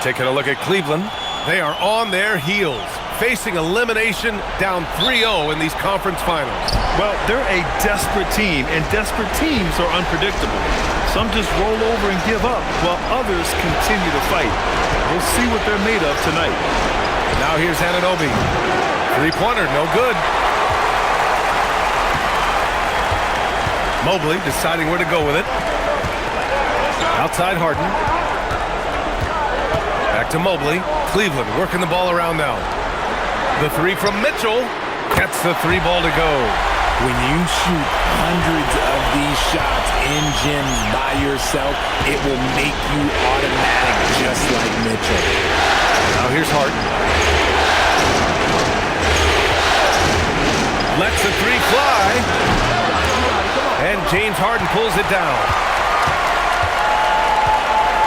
Taking a look at Cleveland. They are on their heels, facing elimination down 3-0 in these conference finals. Well, they're a desperate team, and desperate teams are unpredictable. Some just roll over and give up, while others continue to fight. We'll see what they're made of tonight. Now here's Anunoby. Three-pointer, no good. Mobley deciding where to go with it. Outside Harden. Back to Mobley. Cleveland working the ball around now. The three from Mitchell. Gets the three ball to go. When you shoot hundreds of these shots in gyms by yourself, it will make you automatic just like Mitchell. Now here's Harden. Lets the three fly. And James Harden pulls it down.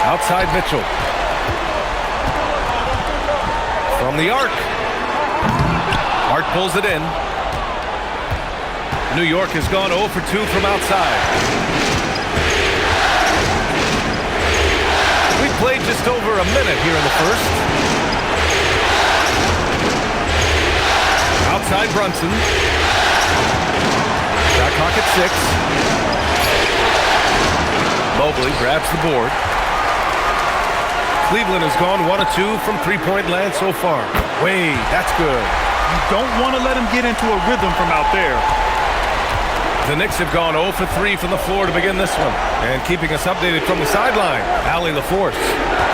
Outside Mitchell. From the arc. Hart pulls it in. New York has gone 0 for 2 from outside. We played just over a minute here in the first. Outside Brunson. Shot clock at 6. Mobley grabs the board. Cleveland has gone 1 of 2 from three-point land so far. Wade, that's good. You don't want to let him get into a rhythm from out there. The Knicks have gone 0 for 3 from the floor to begin this one. And keeping us updated from the sideline, Allie LaForce.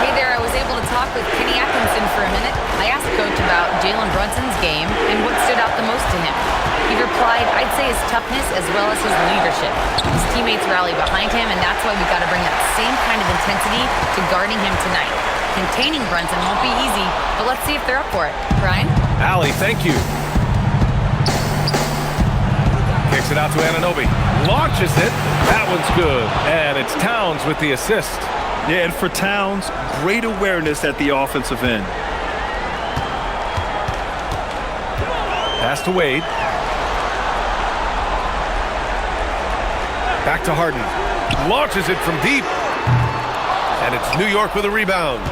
Hey there, I was able to talk with Kenny Atkinson for a minute. I asked Coach about Jalen Brunson's game and what stood out the most to him. He replied, I'd say his toughness as well as his leadership. His teammates rally behind him, and that's why we got to bring that same kind of intensity to guarding him tonight. Containing Brunson won't be easy, but let's see if they're up for it. Brian? Allie, thank you. Kicks it out to Anunoby. Launches it. That one's good. And it's Towns with the assist. Yeah, and for Towns, great awareness at the offensive end. Pass to Wade. Back to Harden. Launches it from deep. And it's New York with a rebound.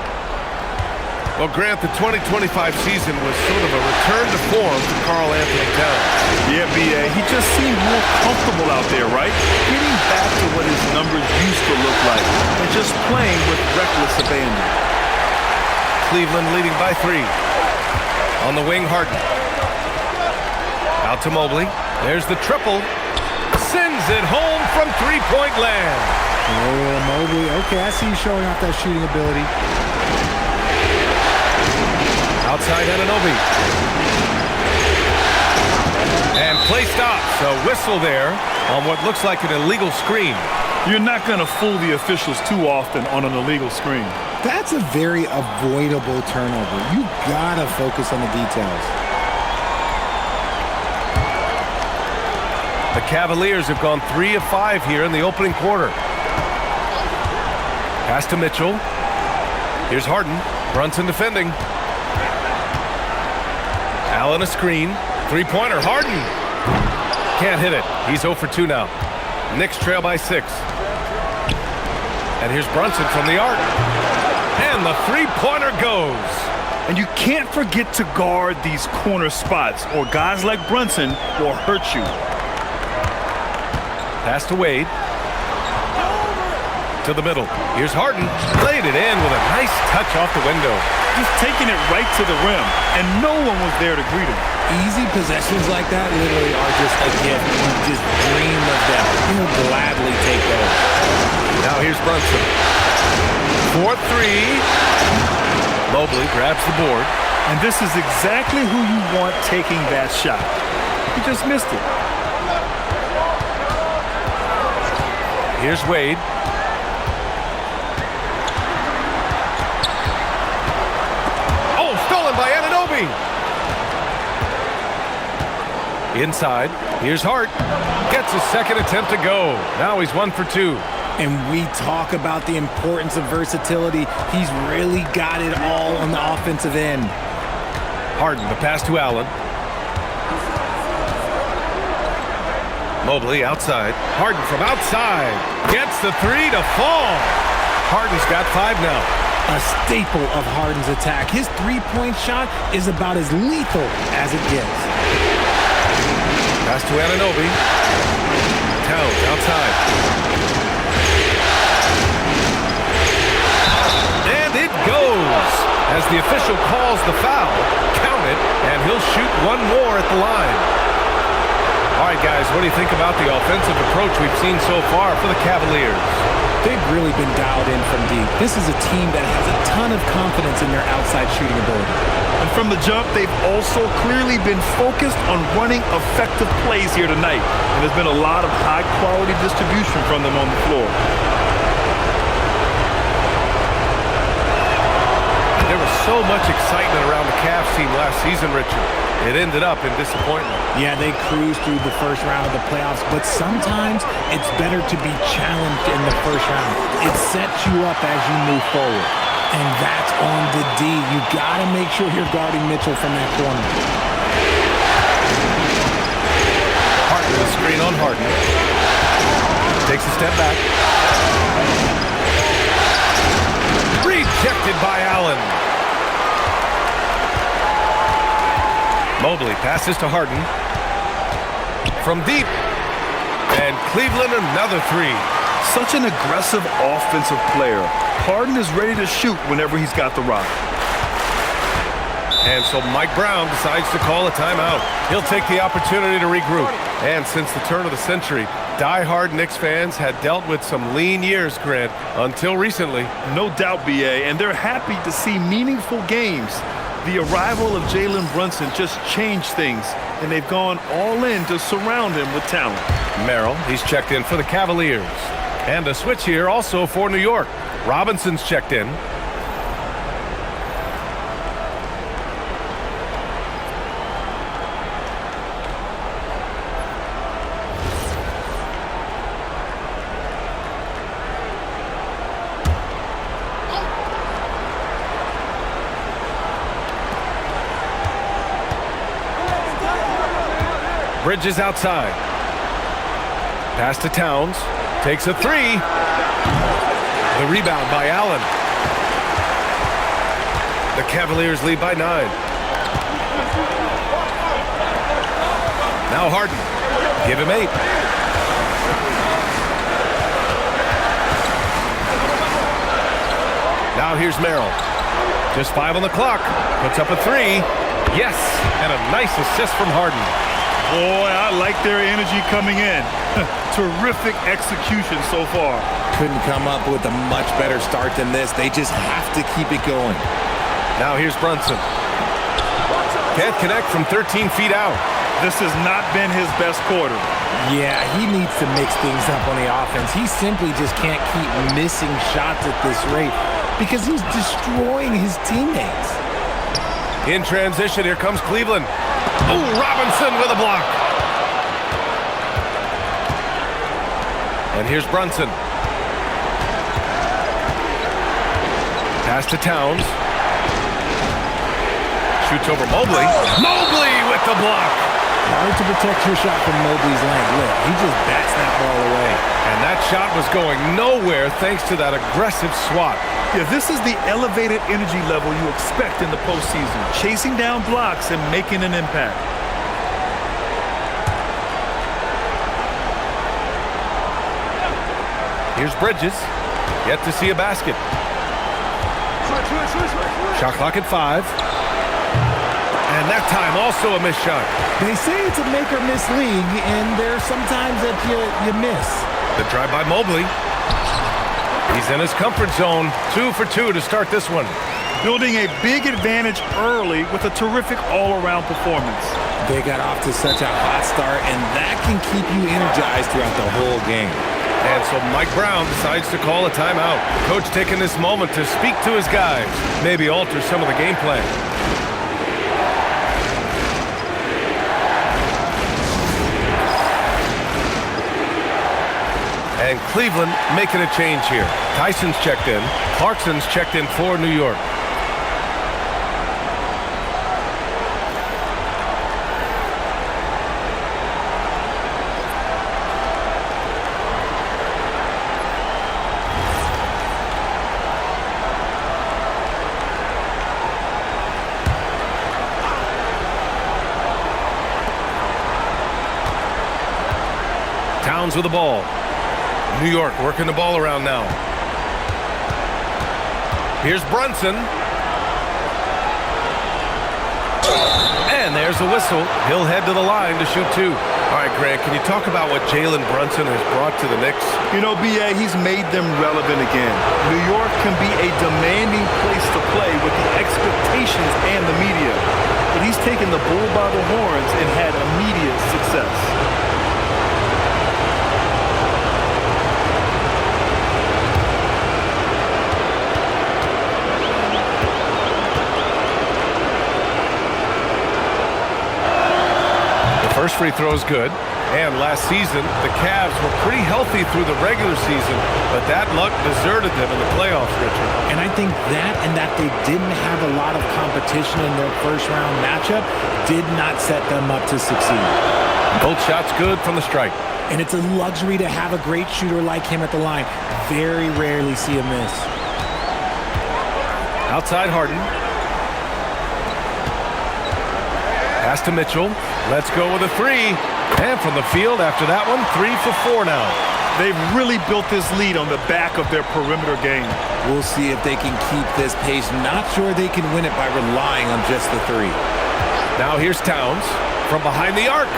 Well, Grant, the 2025 season was sort of a return to form for Karl-Anthony Towns. Yeah, B.A., he just seemed more comfortable out there, right? Getting back to what his numbers used to look like and just playing with reckless abandon. Cleveland leading by 3. On the wing, Harden. Out to Mobley. There's the triple. Sends it home from three-point land. Oh, Mobley. Okay, I see you showing off that shooting ability. Outside Anunoby. And play stops. A whistle there on what looks like an illegal screen. You're not going to fool the officials too often on an illegal screen. That's a very avoidable turnover. You gotta focus on the details. The Cavaliers have gone 3 of 5 here in the opening quarter. Pass to Mitchell. Here's Harden. Brunson defending. Allen a screen. Three-pointer. Harden. Can't hit it. He's 0 for 2 now. Knicks trail by 6. And here's Brunson from the arc. And the three-pointer goes. And you can't forget to guard these corner spots, or guys like Brunson will hurt you. Pass to Wade. To the middle. Here's Harden. Played it in with a nice touch off the window. Just taking it right to the rim, and no one was there to greet him. Easy possessions like that literally are just a gift. You just dream of them. You'll gladly take those. Now here's Brunson. 4-3. Mobley grabs the board. And this is exactly who you want taking that shot. He just missed it. Here's Wade. Oh, stolen by Anunoby. Inside. Here's Hart. Gets his second attempt to go. Now he's 1 for 2. And we talk about the importance of versatility. He's really got it all on the offensive end. Harden, the pass to Allen. Mobley outside. Harden from outside. Gets the three to fall. Harden's got 5 now. a staple of Harden's attack. His three-point shot is about as lethal as it gets. Pass to Anunoby. Towns outside. And it goes! As the official calls the foul, count it, and he'll shoot one more at the line. All right, guys, what do you think about the offensive approach we've seen so far for the Cavaliers? They've really been dialed in from deep. This is a team that has a ton of confidence in their outside shooting ability. And from the jump, they've also clearly been focused on running effective plays here tonight. And there's been a lot of high-quality distribution from them on the floor. There was so much excitement around the Cavs team last season, Richard. It ended up in disappointment. Yeah, they cruised through the first round of the playoffs, but sometimes it's better to be challenged in the first round. It sets you up as you move forward. And that's on the D. You got to make sure you're guarding Mitchell from that corner. Harden with a screen on Harden. Takes a step back. Rejected by Allen. Mobley passes to Harden. From deep. And Cleveland another three. Such an aggressive offensive player. Harden is ready to shoot whenever he's got the rock. And so Mike Brown decides to call a timeout. He'll take the opportunity to regroup. And since the turn of the century, die-hard Knicks fans had dealt with some lean years, Grant, until recently. No doubt, BA, and they're happy to see meaningful games. The arrival of Jalen Brunson just changed things, and they've gone all in to surround him with talent. Merrill, he's checked in for the Cavaliers. And a switch here also for New York. Robinson's checked in. Bridges outside. Pass to Towns. Takes a three. The rebound by Allen. The Cavaliers lead by 9. Now Harden. Give him 8. Now here's Merrill. Just 5 on the clock. Puts up a 3. Yes, and a nice assist from Harden. Boy, I like their energy coming in. Terrific execution so far. Couldn't come up with a much better start than this. They just have to keep it going. Now here's Brunson. Can't connect from 13 feet out. This has not been his best quarter. Yeah, he needs to mix things up on the offense. He simply just can't keep missing shots at this rate because he's destroying his teammates. In transition, here comes Cleveland. Oh, Robinson with a block. And here's Brunson. Pass to Towns. Shoots over Mobley. Mobley with the block. Hard to protect your shot from Mobley's length. Look, he just bats that ball away. And that shot was going nowhere thanks to that aggressive swat. Yeah, this is the elevated energy level you expect in the postseason. Chasing down blocks and making an impact. Here's Bridges. Yet to see a basket. Shot clock at 5. And that time also a missed shot. They say it's a make-or-miss league, and there's sometimes that you miss. The drive by Mobley. He's in his comfort zone. 2 for 2 to start this one. Building a big advantage early with a terrific all-around performance. They got off to such a hot start, and that can keep you energized throughout the whole game. And so Mike Brown decides to call a timeout. Coach taking this moment to speak to his guys. Maybe alter some of the game plan. And Cleveland making a change here. Tyson's checked in. Clarkson's checked in for New York. Towns with the ball. New York working the ball around now. Here's Brunson. And there's the whistle. He'll head to the line to shoot two. All right, Grant, can you talk about what Jalen Brunson has brought to the Knicks? You know, B.A., he's made them relevant again. New York can be a demanding place to play with the expectations and the media. But he's taken the bull by the horns and had immediate success. First free throw is good. And last season, the Cavs were pretty healthy through the regular season, but that luck deserted them in the playoffs, Richard. And I think that and that they didn't have a lot of competition in their first-round matchup did not set them up to succeed. Both shots good from the strike. And it's a luxury to have a great shooter like him at the line. Very rarely see a miss. Outside Harden. Pass to Mitchell. Let's go with a three. And from the field after that one, 3 for 4 now. They've really built this lead on the back of their perimeter game. We'll see if they can keep this pace. Not sure they can win it by relying on just the three. Now here's Towns from behind the arc.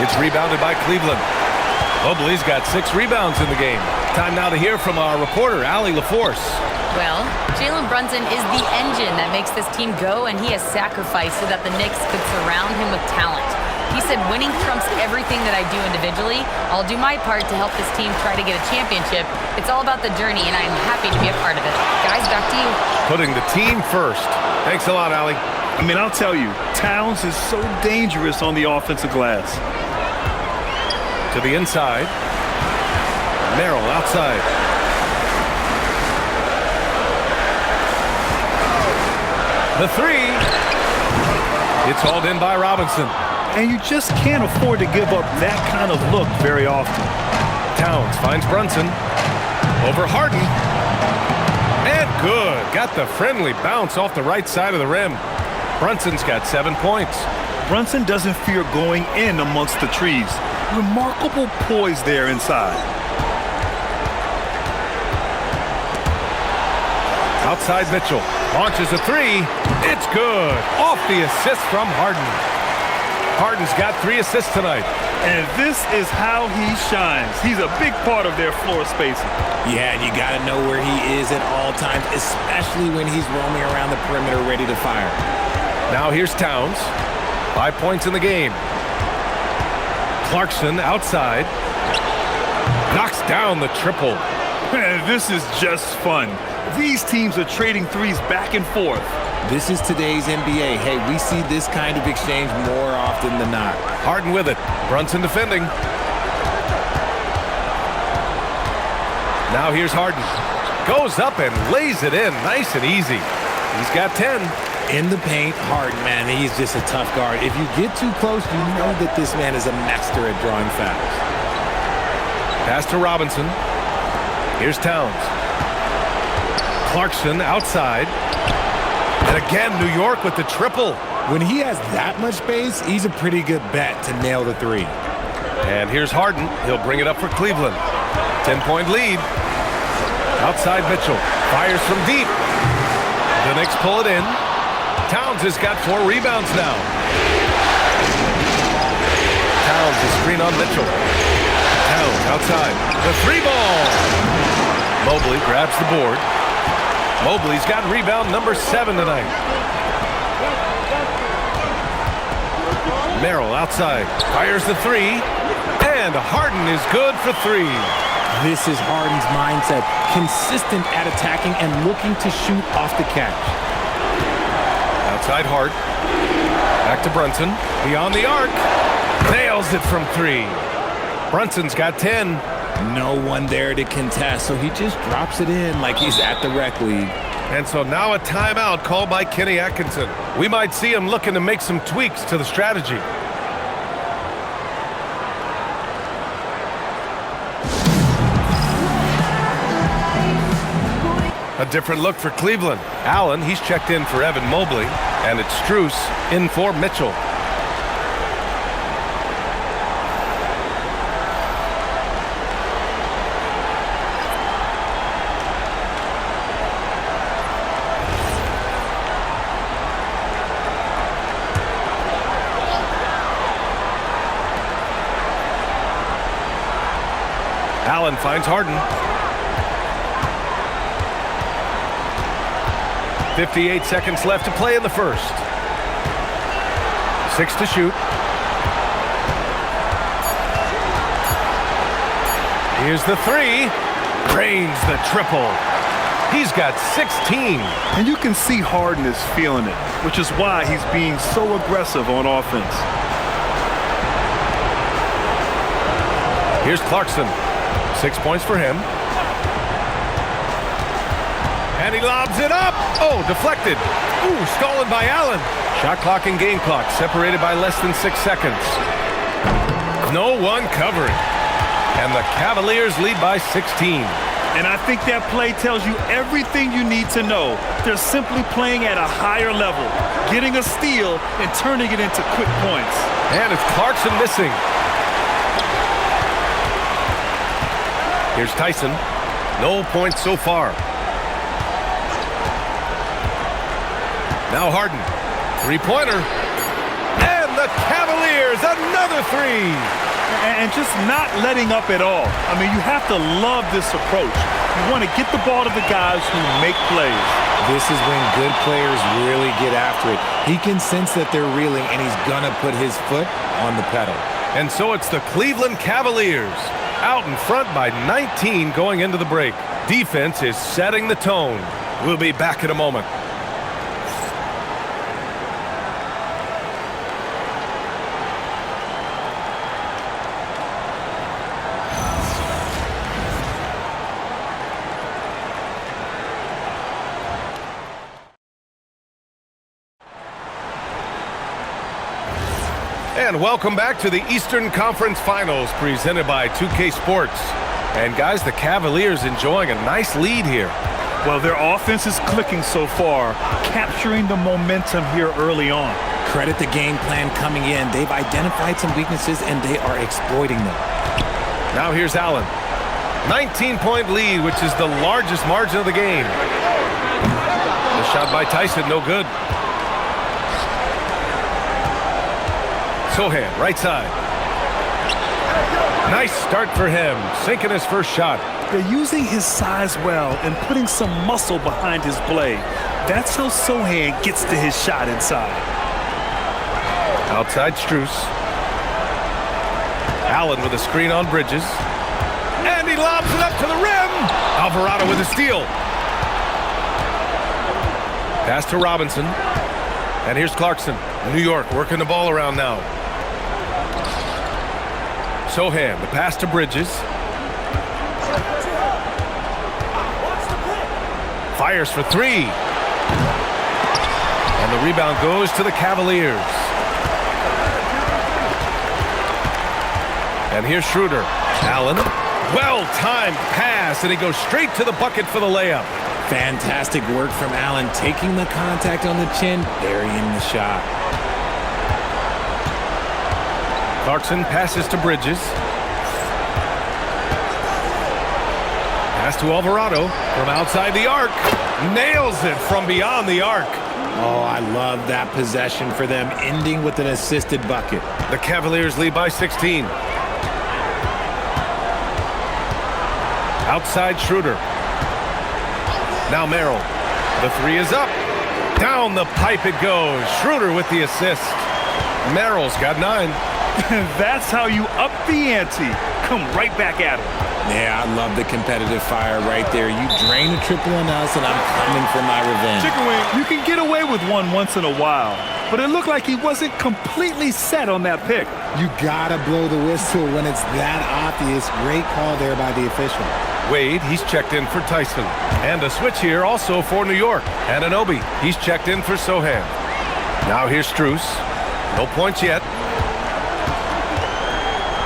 It's rebounded by Cleveland. Mobley's got 6 rebounds in the game. Time now to hear from our reporter, Allie LaForce. Well, Jalen Brunson is the engine that makes this team go, and he has sacrificed so that the Knicks could surround him with talent. He said, winning trumps everything that I do individually. I'll do my part to help this team try to get a championship. It's all about the journey, and I'm happy to be a part of it. Guys, back to you. Putting the team first. Thanks a lot, Allie. I mean, I'll tell you, Towns is so dangerous on the offensive glass. To the inside. Merrill outside. The three. It's hauled in by Robinson. And you just can't afford to give up that kind of look very often. Towns finds Brunson. Over Harden. And good. Got the friendly bounce off the right side of the rim. Brunson's got 7 points. Brunson doesn't fear going in amongst the trees. Remarkable poise there inside. Outside Mitchell. Launches a three. It's good. Off the assist from Harden. Harden's got 3 assists tonight. And this is how he shines. He's a big part of their floor spacing. Yeah, and you got to know where he is at all times, especially when he's roaming around the perimeter ready to fire. Now here's Towns. 5 points in the game. Clarkson outside. Knocks down the triple. This is just fun. These teams are trading threes back and forth. This is today's NBA. Hey, we see this kind of exchange more often than not. Harden with it. Brunson defending. Now here's Harden. Goes up and lays it in. Nice and easy. He's got 10. In the paint, Harden, man, he's just a tough guard. If you get too close, you know that this man is a master at drawing fouls. Pass to Robinson. Here's Towns. Clarkson outside. And again, New York with the triple. When he has that much space, he's a pretty good bet to nail the three. And here's Harden. He'll bring it up for Cleveland. 10-point lead. Outside Mitchell. Fires from deep. The Knicks pull it in. Towns has got 4 rebounds now. Towns is screen on Mitchell. Towns outside. The 3-ball. Mobley grabs the board. Mobley's got rebound number 7 tonight. Merrill outside. Fires the 3. And Harden is good for 3. This is Harden's mindset. Consistent at attacking and looking to shoot off the catch. Outside Hart. Back to Brunson. Beyond the arc. Nails it from 3. Brunson's got 10. No one there to contest, so he just drops it in like he's at the rec league. And so now a timeout called by Kenny Atkinson. We might see him looking to make some tweaks to the strategy. A different look for Cleveland. Allen, he's checked in for Evan Mobley. And it's Strus in for Mitchell. Allen finds Harden. 58 seconds left to play in the first. 6 to shoot. Here's the three. Drains the triple. He's got 16. And you can see Harden is feeling it, which is why he's being so aggressive on offense. Here's Clarkson. 6 points for him. And he lobs it up. Oh, deflected. Ooh, stolen by Allen. Shot clock and game clock separated by less than 6 seconds. No one covering. And the Cavaliers lead by 16. And I think that play tells you everything you need to know. They're simply playing at a higher level, getting a steal and turning it into quick points. And it's Clarkson missing. Here's Tyson. No points so far. Now Harden. Three-pointer. And the Cavaliers, another three. And just not letting up at all. I mean, you have to love this approach. You want to get the ball to the guys who make plays. This is when good players really get after it. He can sense that they're reeling, and he's going to put his foot on the pedal. And so it's the Cleveland Cavaliers out in front by 19 going into the break. Defense is setting the tone. We'll be back in a moment. And welcome back to the Eastern Conference Finals presented by 2K Sports. And guys, the Cavaliers enjoying a nice lead here. Well, their offense is clicking so far, capturing the momentum here early on. Credit the game plan coming in. They've identified some weaknesses, and they are exploiting them. Now here's Allen. 19-point lead, which is the largest margin of the game. The shot by Tyson, no good. Sohan, right side. Nice start for him, sinking his first shot. They're using his size well and putting some muscle behind his blade. That's how Sohan gets to his shot inside. Outside Strus. Allen with a screen on Bridges. And he lobs it up to the rim. Alvarado with a steal. Pass to Robinson. And here's Clarkson. New York working the ball around now. Sohan, the pass to Bridges. Fires for three. And the rebound goes to the Cavaliers. And here's Schroeder. Allen. Well-timed pass, and he goes straight to the bucket for the layup. Fantastic work from Allen, taking the contact on the chin, burying the shot. Clarkson passes to Bridges. Pass to Alvarado from outside the arc. Nails it from beyond the arc. Oh, I love that possession for them, ending with an assisted bucket. The Cavaliers lead by 16. Outside Schroeder. Now Merrill. The three is up. Down the pipe it goes. Schroeder with the assist. Merrill's got 9. That's how you up the ante. Come right back at him. Yeah, I love the competitive fire right there. You drain a triple on us, and I'm coming for my revenge. Chicken wing, you can get away with one once in a while, but it looked like he wasn't completely set on that pick. You gotta blow the whistle when it's that obvious. Great call there by the official. Wade, he's checked in for Tyson. And a switch here also for New York. Anunoby, he's checked in for Sohan. Now here's Strus. No points yet.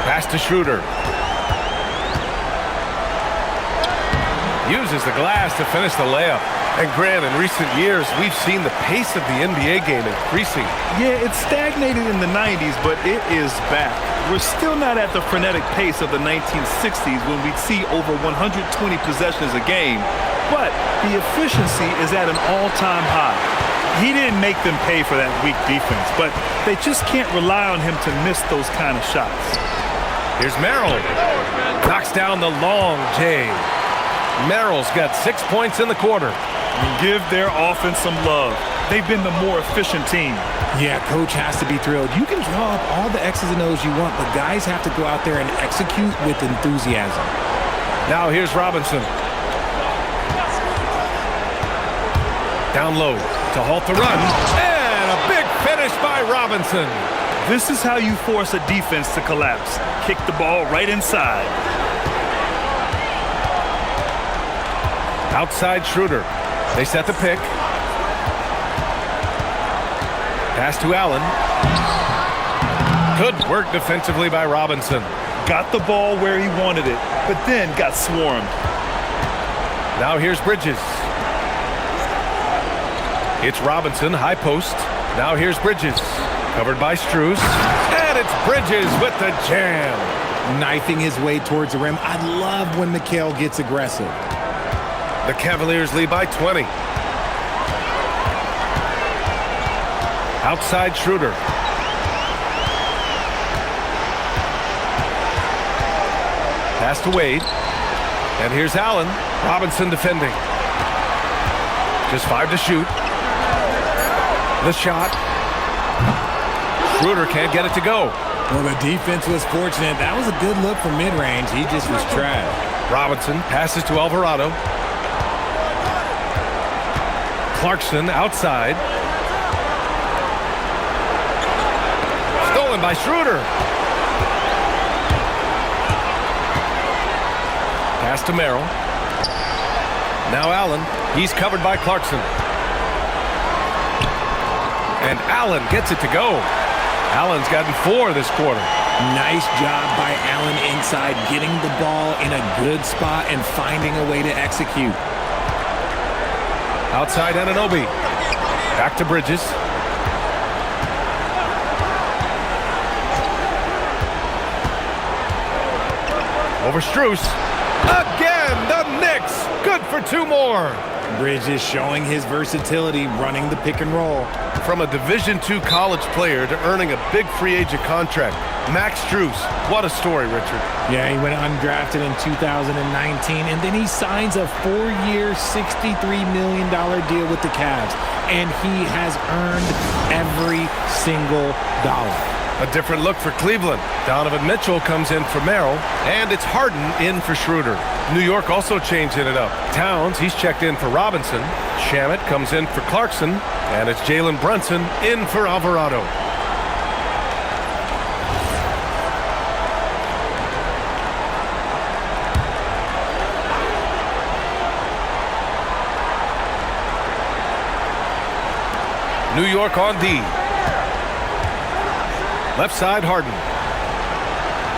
Pass to Schroeder. Uses the glass to finish the layup. And Grant, in recent years, we've seen the pace of the NBA game increasing. Yeah, it stagnated in the 90s, but it is back. We're still not at the frenetic pace of the 1960s when we'd see over 120 possessions a game, but the efficiency is at an all-time high. He didn't make them pay for that weak defense, but they just can't rely on him to miss those kind of shots. Here's Merrill. Knocks down the long J. Merrill's got 6 points in the quarter. Give their offense some love. They've been the more efficient team. Yeah, coach has to be thrilled. You can draw up all the X's and O's you want, but guys have to go out there and execute with enthusiasm. Now here's Robinson. Down low to halt the run. And a big finish by Robinson. This is how you force a defense to collapse. Kick the ball right inside. Outside Schroeder. They set the pick. Pass to Allen. Good work defensively by Robinson. Got the ball where he wanted it, but then got swarmed. Now here's Bridges. It's Robinson, high post. Now here's Bridges. Covered by Strus. And it's Bridges with the jam. Knifing his way towards the rim. I love when Mikal gets aggressive. The Cavaliers lead by 20. Outside Schroeder. Pass to Wade. And here's Allen. Robinson defending. Just 5 to shoot. The shot. Schroeder can't get it to go. Well, the defense was fortunate. That was a good look from mid-range. He just was trash. Robinson passes to Alvarado. Clarkson outside. Stolen by Schroeder. Pass to Merrill. Now Allen. He's covered by Clarkson. And Allen gets it to go. Allen's gotten 4 this quarter. Nice job by Allen inside, getting the ball in a good spot and finding a way to execute. Outside Anunoby. Back to Bridges. Over Strus. Again, the Knicks. Good for 2 more. Bridges showing his versatility, running the pick and roll. From a Division II college player to earning a big free agent contract, Max Strus. What a story, Richard. Yeah, he went undrafted in 2019, and then he signs a 4-year, $63 million deal with the Cavs, and he has earned every single dollar. A different look for Cleveland. Donovan Mitchell comes in for Merrill, and it's Harden in for Schroeder. New York also changing it up. Towns, he's checked in for Robinson. Shamet comes in for Clarkson, and it's Jalen Brunson in for Alvarado. New York on D. Left side, Harden.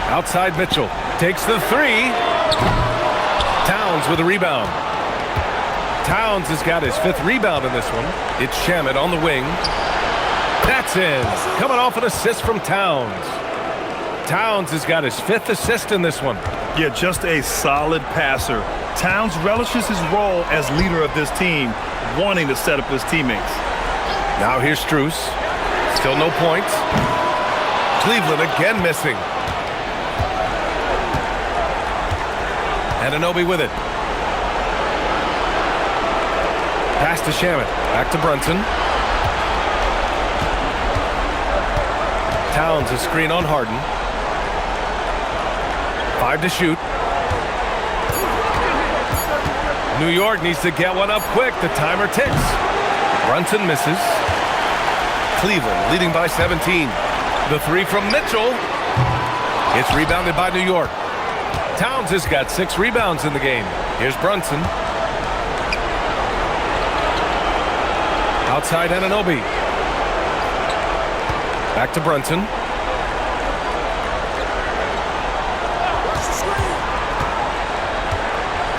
Outside, Mitchell. Takes the 3. Towns with a rebound. Towns has got his 5th rebound in this one. It's Shamet on the wing. That's in. Coming off an assist from Towns. Towns has got his 5th assist in this one. Yeah, just a solid passer. Towns relishes his role as leader of this team, wanting to set up his teammates. Now here's Strus. Still no points. Cleveland again missing. Anunoby with it. Pass to Shamet. Back to Brunson. Towns a screen on Harden. 5 to shoot. New York needs to get one up quick. The timer ticks. Brunson misses. Cleveland leading by 17. The 3 from Mitchell. It's rebounded by New York. Towns has got 6 rebounds in the game. Here's Brunson. Outside Anunoby. Back to Brunson.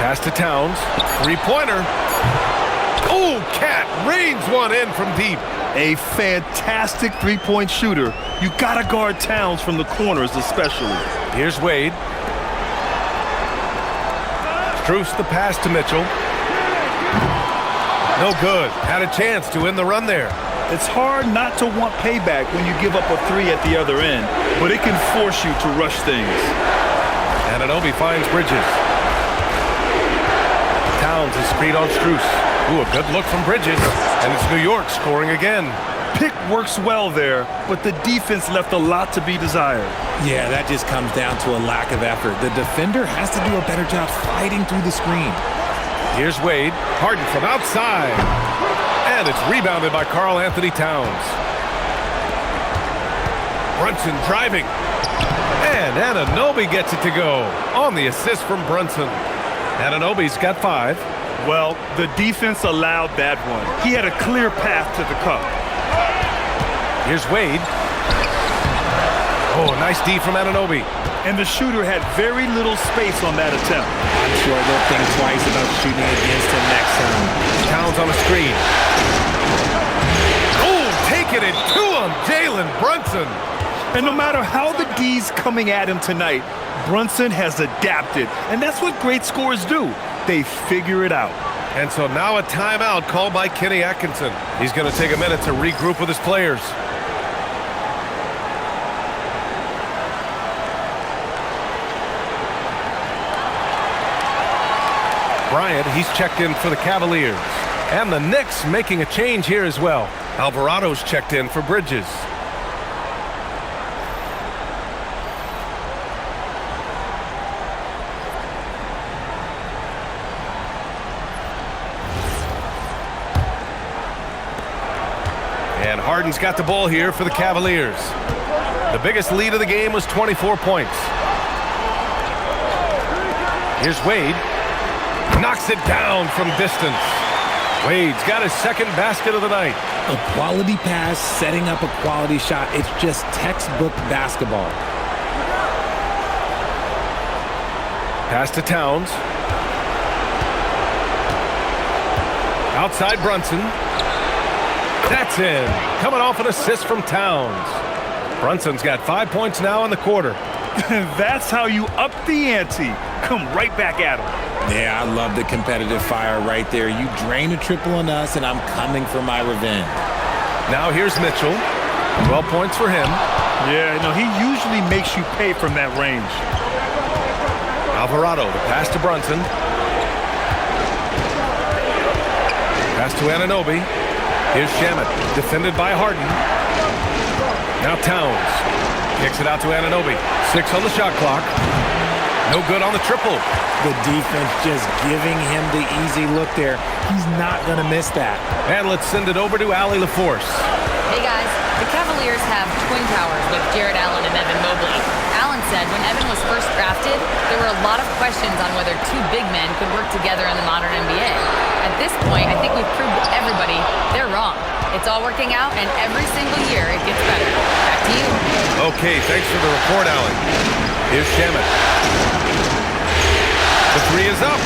Pass to Towns. 3-pointer. Oh, Cat rains one in from deep. A fantastic 3-point shooter. You gotta guard Towns from the corners especially. Here's Wade. Strus the pass to Mitchell. No good. Had a chance to win the run there. It's hard not to want payback when you give up a 3 at the other end, but it can force you to rush things. Anunoby finds Bridges. Towns is screen on Strus. Ooh, a good look from Bridges. And it's New York scoring again. Pick works well there, but the defense left a lot to be desired. Yeah, that just comes down to a lack of effort. The defender has to do a better job fighting through the screen. Here's Wade. Harden from outside. And it's rebounded by Karl Anthony Towns. Brunson driving. And Anunoby gets it to go on the assist from Brunson. Anunoby's got 5. Well, the defense allowed that one. He had a clear path to the cup. Here's Wade. Oh, nice D from Anunoby. And the shooter had very little space on that attempt. I'm sure they'll think twice about shooting against him next time. Towns on the screen. Oh, taking it to him, Jalen Brunson. And no matter how the D's coming at him tonight, Brunson has adapted. And that's what great scorers do. They figure it out. And so now a timeout called by Kenny Atkinson. He's going to take a minute to regroup with his players. Bryant, he's checked in for the Cavaliers. And the Knicks making a change here as well. Alvarado's checked in for Bridges. And Harden's got the ball here for the Cavaliers. The biggest lead of the game was 24 points. Here's Wade. Knocks it down from distance. Wade's got his second basket of the night. A quality pass, setting up a quality shot. It's just textbook basketball. Pass to Towns. Outside Brunson. That's in. Coming off an assist from Towns. Brunson's got 5 points now in the quarter. That's how you up the ante. Come right back at him. Yeah, I love the competitive fire right there. You drain a triple on us, and I'm coming for my revenge. Now here's Mitchell. 12 points for him. Yeah, he usually makes you pay from that range. Alvarado, the pass to Brunson. Pass to Anunoby. Here's Shamet, defended by Harden. Now Towns. Kicks it out to Anunoby. 6 on the shot clock. No good on the triple. The defense just giving him the easy look there. He's not going to miss that. And let's send it over to Allie LaForce. Hey guys, the Cavaliers have twin towers with Jared Allen and Evan Mobley. Allen said when Evan was first drafted, there were a lot of questions on whether two big men could work together in the modern NBA. At this point, I think we've proved to everybody they're wrong. It's all working out, and every single year it gets better. Back to you. Okay, thanks for the report, Allie. Here's Shamet. The 3 is up.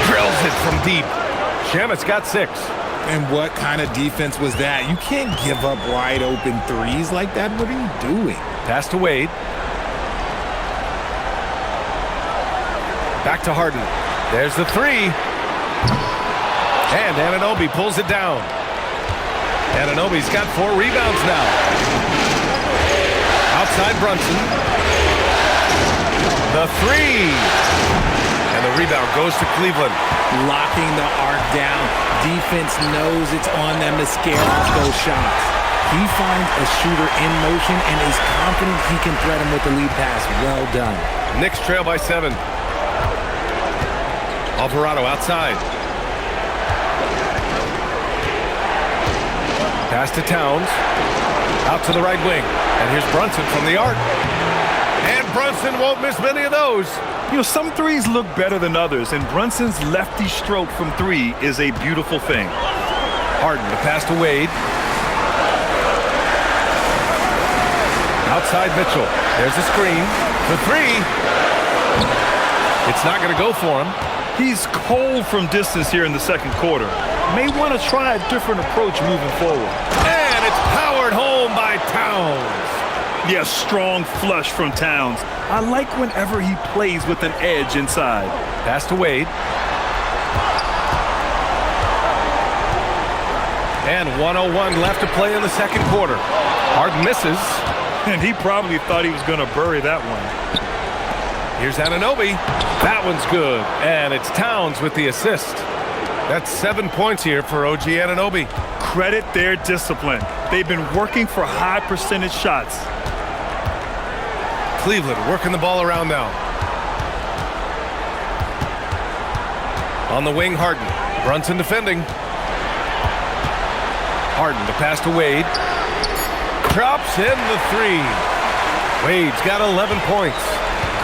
Drills it from deep. Shamet's got 6. And what kind of defense was that? You can't give up wide open threes like that. What are you doing? Pass to Wade. Back to Harden. There's the 3. And Anunoby pulls it down. Anunoby's got 4 rebounds now. Outside Brunson. The 3. And the rebound goes to Cleveland. Locking the arc down. Defense knows it's on them to scare off those shots. He finds a shooter in motion and is confident he can threat him with the lead pass. Well done. Knicks trail by 7. Alvarado outside. Pass to Towns. Out to the right wing. And here's Brunson from the arc. And Brunson won't miss many of those. Some threes look better than others, and Brunson's lefty stroke from 3 is a beautiful thing. Harden, the pass to Wade. Outside Mitchell. There's a screen. The 3. It's not going to go for him. He's cold from distance here in the second quarter. May want to try a different approach moving forward. And it's powered home by Towns. Yeah, strong flush from Towns. I like whenever he plays with an edge inside. Pass to Wade. And 1:01 left to play in the second quarter. Harden misses. And he probably thought he was going to bury that one. Here's Anunoby. That one's good. And it's Towns with the assist. That's 7 points here for OG Anunoby. Credit their discipline. They've been working for high percentage shots. Cleveland working the ball around now. On the wing, Harden. Brunson defending. Harden to pass to Wade. Drops in the three. Wade's got 11 points.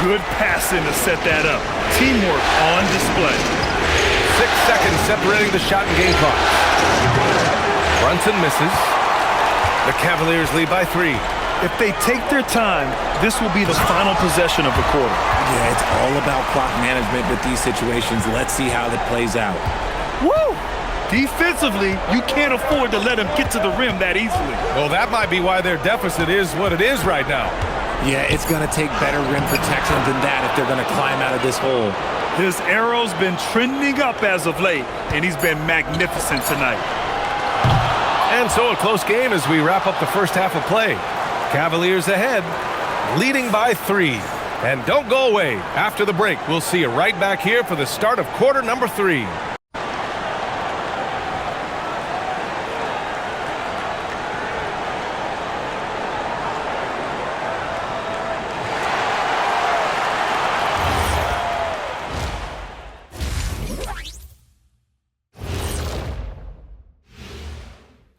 Good passing to set that up. Teamwork on display. 6 seconds separating the shot and game clock. Brunson misses. The Cavaliers lead by 3. If they take their time, this will be the final possession of the quarter. Yeah, it's all about clock management with these situations. Let's see how that plays out. Woo! Defensively, you can't afford to let him get to the rim that easily. Well, that might be why their deficit is what it is right now. Yeah, it's going to take better rim protection than that if they're going to climb out of this hole. His arrow's been trending up as of late, and he's been magnificent tonight. And so a close game as we wrap up the first half of play. Cavaliers ahead, leading by 3. And don't go away. After the break, we'll see you right back here for the start of quarter number 3.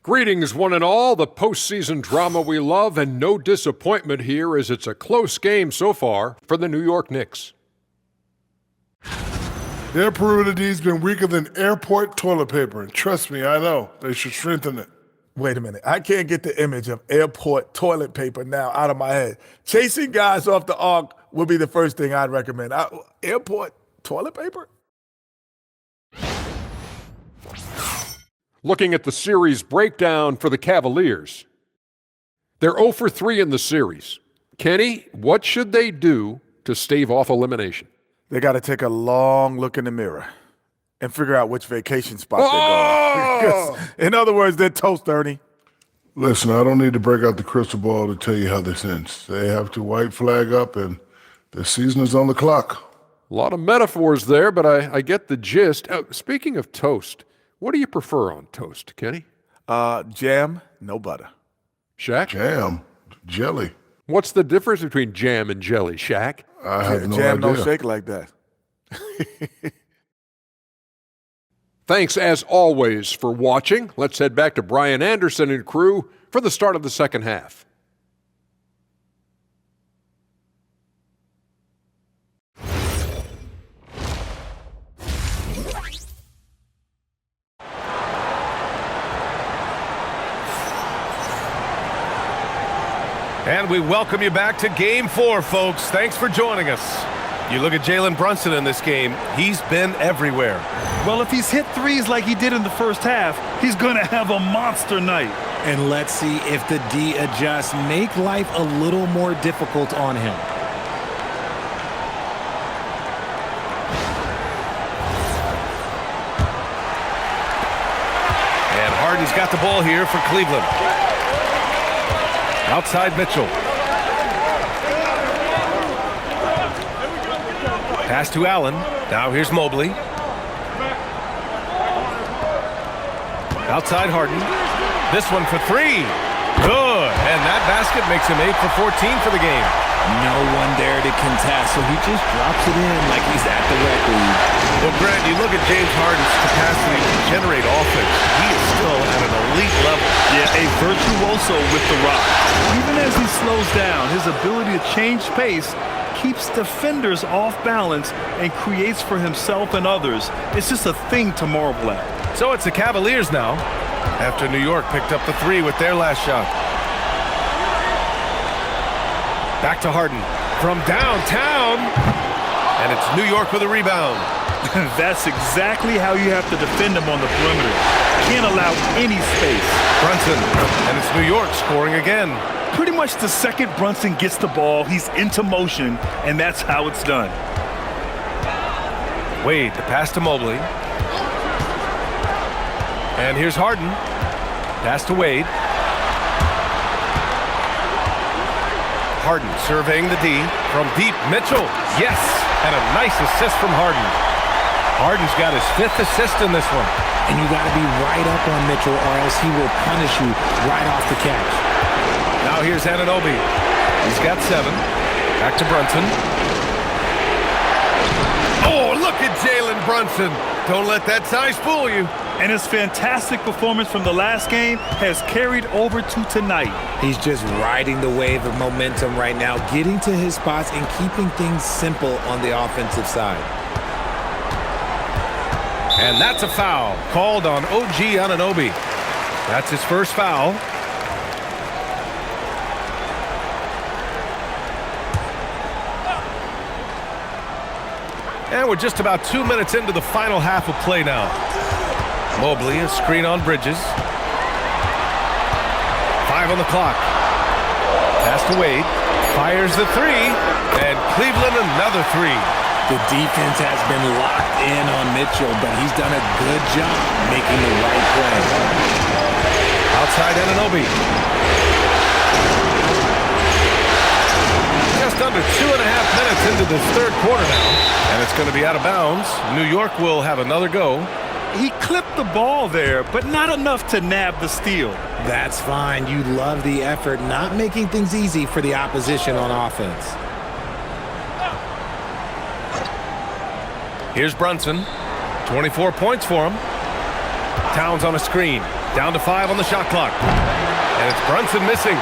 Greetings, one and all. The postseason drama we love, and no disappointment here as it's a close game so far for the New York Knicks. Their perimeter D's been weaker than airport toilet paper, and trust me, I know. They should strengthen it. Wait a minute. I can't get the image of airport toilet paper now out of my head. Chasing guys off the arc would be the first thing I'd recommend. Airport toilet paper? Looking at the series breakdown for the Cavaliers. They're 0 for 3 in the series. Kenny, what should they do to stave off elimination? They got to take a long look in the mirror and figure out which vacation spot they're going. In other words, they're toast, Ernie. Listen, I don't need to break out the crystal ball to tell you how this ends. They have to white flag up, and the season is on the clock. A lot of metaphors there, but I get the gist. Speaking of toast, what do you prefer on toast, Kenny? Jam, no butter. Shaq? Jam, jelly. What's the difference between jam and jelly, Shaq? I have no Jam idea. don't shake like that. Thanks, as always, for watching. Let's head back to Brian Anderson and crew for the start of the second half. And we welcome you back to Game 4, folks. Thanks for joining us. You look at Jalen Brunson in this game, he's been everywhere. Well, if he's hit threes like he did in the first half, he's going to have a monster night. And let's see if the D adjusts, make life a little more difficult on him. And Harden's got the ball here for Cleveland. Outside Mitchell. Pass to Allen. Now here's Mobley. Outside Harden. This one for 3. Good. And that basket makes him 8 for 14 for the game. No one there to contest, so he just drops it in like he's at the rec league. Well, Grant, you look at James Harden's capacity to generate offense. He is still at an elite level. Yeah, a virtuoso with the rock. Even as he slows down, his ability to change pace keeps defenders off balance and creates for himself and others. It's just a thing to marvel at. So it's the Cavaliers now, after New York picked up the 3 with their last shot. Back to Harden from downtown, and it's New York with a rebound. That's exactly how you have to defend him on the perimeter. Can't allow any space. Brunson, and it's New York scoring again. Pretty much the second Brunson gets the ball, he's into motion, and that's how it's done. Wade, the pass to Mobley. And here's Harden. Pass to Wade. Harden surveying the D. From deep, Mitchell. Yes! And a nice assist from Harden. Harden's got his 5th assist in this one. And you got to be right up on Mitchell or else he will punish you right off the catch. Now here's Anunoby. He's got 7. Back to Brunson. Oh, look at Jalen Brunson. Don't let that size fool you. And his fantastic performance from the last game has carried over to tonight. He's just riding the wave of momentum right now, getting to his spots and keeping things simple on the offensive side. And that's a foul called on OG Anunoby. That's his first foul. And we're just about 2 minutes into the final half of play now. Mobley, a screen on Bridges. 5 on the clock. Pass to Wade. Fires the 3. And Cleveland another 3. The defense has been locked in on Mitchell, but he's done a good job making the right play. Outside Anunoby. Just under 2.5 minutes into this third quarter now. And it's going to be out of bounds. New York will have another go. He clipped the ball there, but not enough to nab the steal. That's fine. You love the effort, not making things easy for the opposition on offense. Here's Brunson. 24 points for him. Towns on a screen. Down to 5 on the shot clock. And it's Brunson missing.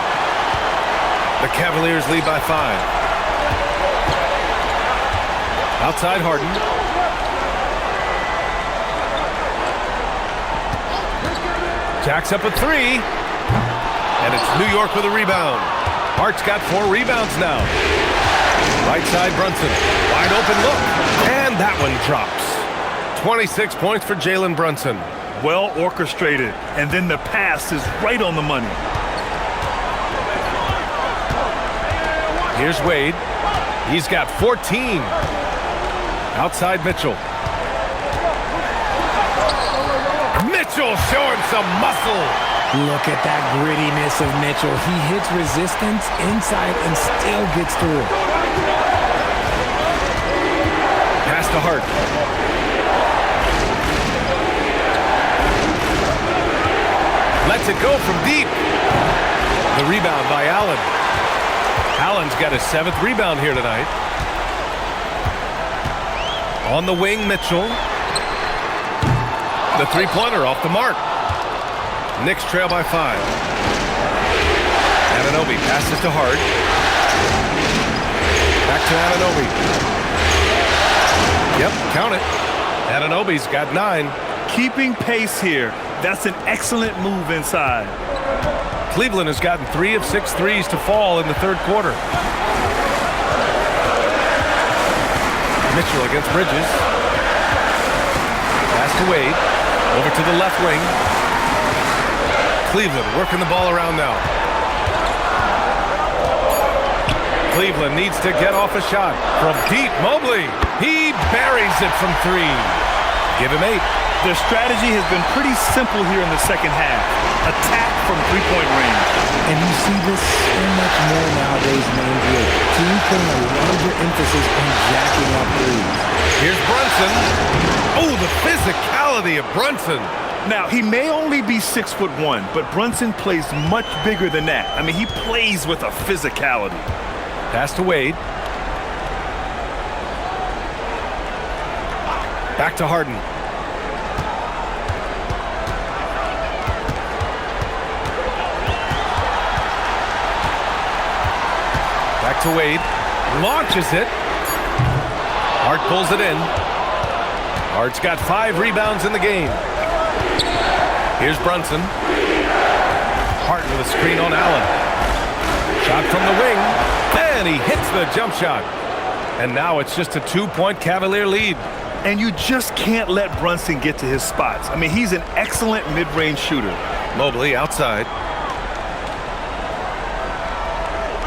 The Cavaliers lead by 5. Outside Harden. Jacks up a 3. And it's New York with a rebound. Hart's got 4 rebounds now. Right side Brunson. Wide open look. And that one drops. 26 points for Jalen Brunson. Well orchestrated. And then the pass is right on the money. Here's Wade. He's got 14. Outside Mitchell. Mitchell showing some muscle. Look at that grittiness of Mitchell. He hits resistance inside and still gets through it. Pass to Hart. Lets it go from deep. The rebound by Allen. Allen's got his 7th rebound here tonight. On the wing, Mitchell. The three-pointer off the mark. Knicks trail by 5. Anunoby passes to Hart. Back to Anunoby. Yep, count it. Anunoby's got 9. Keeping pace here. That's an excellent move inside. Cleveland has gotten 3 of 6 threes to fall in the third quarter. Mitchell against Bridges. Pass to Wade. Over to the left wing. Cleveland working the ball around now. Cleveland needs to get off a shot. From deep, Mobley. He buries it from 3. Give him 8. Their strategy has been pretty simple here in the second half. Attack from three-point range. And you see this so much more nowadays in the NBA. Teams putting a larger emphasis on jacking up threes. Here's Brunson. Oh, the physicality of Brunson. Now, he may only be 6'1", but Brunson plays much bigger than that. I mean, he plays with a physicality. Pass to Wade. Back to Harden. Back to Wade. Launches it. Hart pulls it in. Hart's got 5 rebounds in the game. Here's Brunson. Hart with a screen on Allen. Shot from the wing. And he hits the jump shot. And now it's just a 2-point Cavalier lead. And you just can't let Brunson get to his spots. I mean, he's an excellent mid-range shooter. Mobley outside.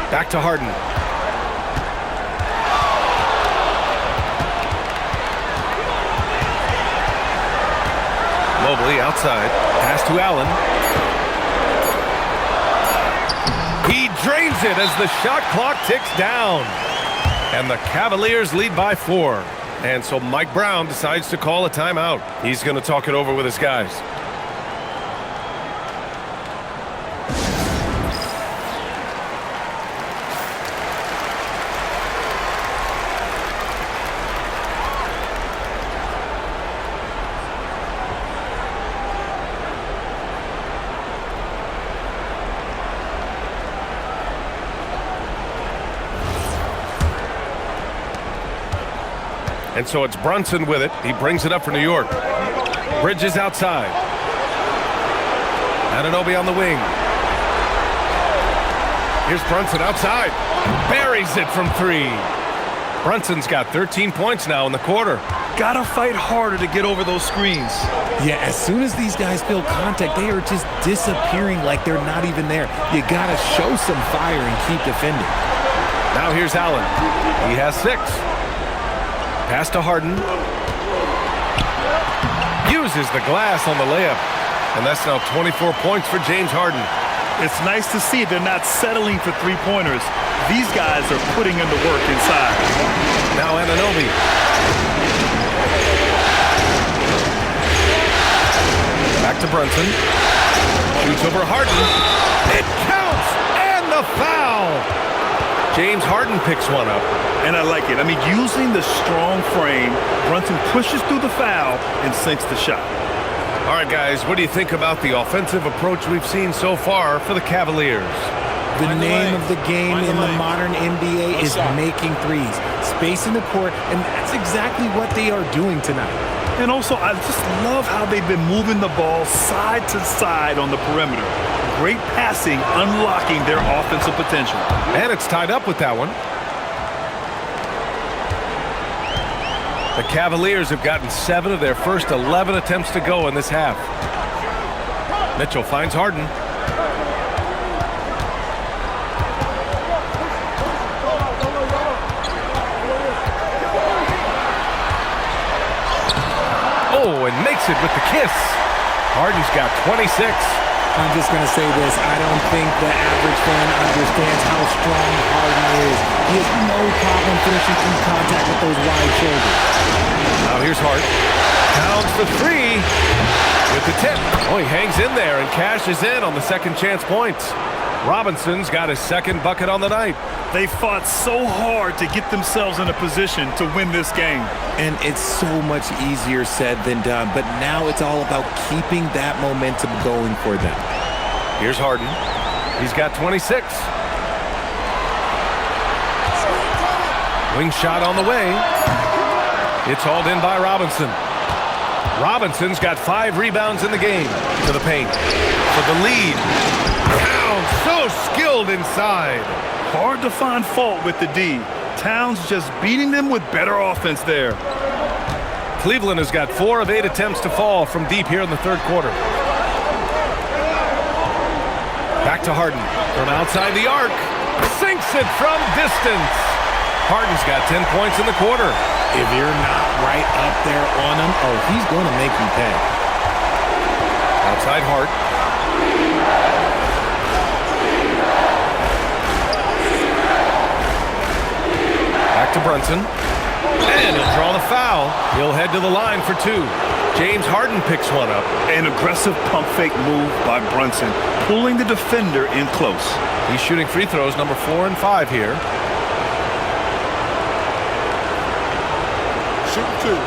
Back to Harden. Mobley outside. Pass to Allen. He drills drains it as the shot clock ticks down. And the Cavaliers lead by 4. And so Mike Brown decides to call a timeout. He's going to talk it over with his guys. And so it's Brunson with it. He brings it up for New York. Bridges outside. Anunoby on the wing. Here's Brunson outside. Buries it from 3. Brunson's got 13 points now in the quarter. Gotta fight harder to get over those screens. Yeah, as soon as these guys feel contact, they are just disappearing like they're not even there. You gotta show some fire and keep defending. Now here's Allen. He has 6. Pass to Harden. Uses the glass on the layup. And that's now 24 points for James Harden. It's nice to see they're not settling for three-pointers. These guys are putting in the work inside. Now Anunoby. Back to Brunson. Shoots over Harden. It counts! And the foul! James Harden picks one up. And I like it. I mean, using the strong frame, Brunson pushes through the foul and sinks the shot. All right, guys, what do you think about the offensive approach we've seen so far for the Cavaliers? The name of the game in the modern NBA is making threes, spacing the court, and that's exactly what they are doing tonight. And also, I just love how they've been moving the ball side to side on the perimeter. Great passing, unlocking their offensive potential. And it's tied up with that one. The Cavaliers have gotten 7 of their first 11 attempts to go in this half. Mitchell finds Harden. Oh, and makes it with the kiss. Harden's got 26. I'm just going to say this. I don't think the average fan understands how strong Harden is. He has no problem finishing through contact with those wide shoulders. Now here's Hart. Towns for 3 with the tip. Oh, he hangs in there and cashes in on the second chance points. Robinson's got his second bucket on the night. They fought so hard to get themselves in a position to win this game. And it's so much easier said than done, but now it's all about keeping that momentum going for them. Here's Harden. He's got 26. Wing shot on the way. It's hauled in by Robinson. Robinson's got 5 rebounds in the game. To the paint. For the lead. Towns so skilled inside. Hard to find fault with the D. Towns just beating them with better offense there. Cleveland has got 4 of 8 attempts to fall from deep here in the third quarter. Back to Harden. From outside the arc. Sinks it from distance. Harden's got 10 points in the quarter. If you're not right up there on him, oh, he's going to make you pay. Outside Hart. Back to Brunson. And he'll draw the foul. He'll head to the line for 2. James Harden picks one up. An aggressive pump fake move by Brunson, pulling the defender in close. He's shooting free throws number 4 and 5 here. Shoot 2.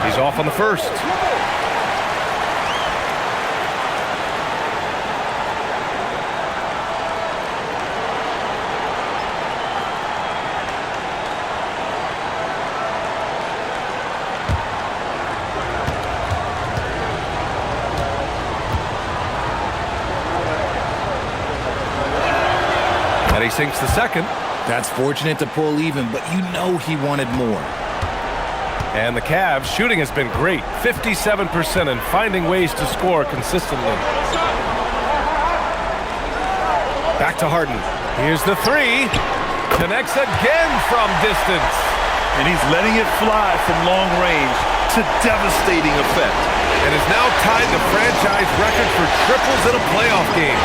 He's off on the first. And he sinks the second. That's fortunate to pull even, but you know he wanted more. And the Cavs' shooting has been great. 57% and finding ways to score consistently. Back to Harden. Here's the 3. Connects again from distance. And he's letting it fly from long range to devastating effect. And is now tied the franchise record for triples in a playoff game.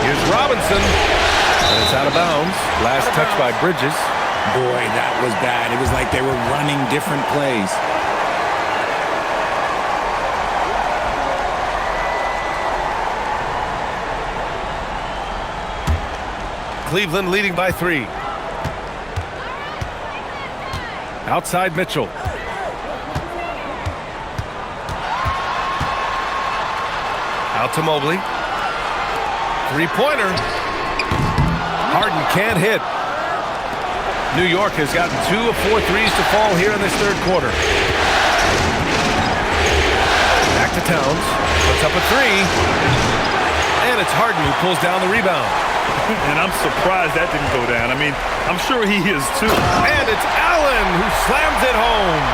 Here's Robinson. And it's out of bounds. Last touch by Bridges. Boy, that was bad. It was like they were running different plays. Cleveland leading by 3. Outside Mitchell. Out to Mobley. Three-pointer. Harden can't hit. New York has gotten 2 of 4 threes to fall here in this third quarter. Back to Towns. Puts up a 3. And it's Harden who pulls down the rebound. And I'm surprised that didn't go down. I mean, I'm sure he is too. And it's Allen who slams it home.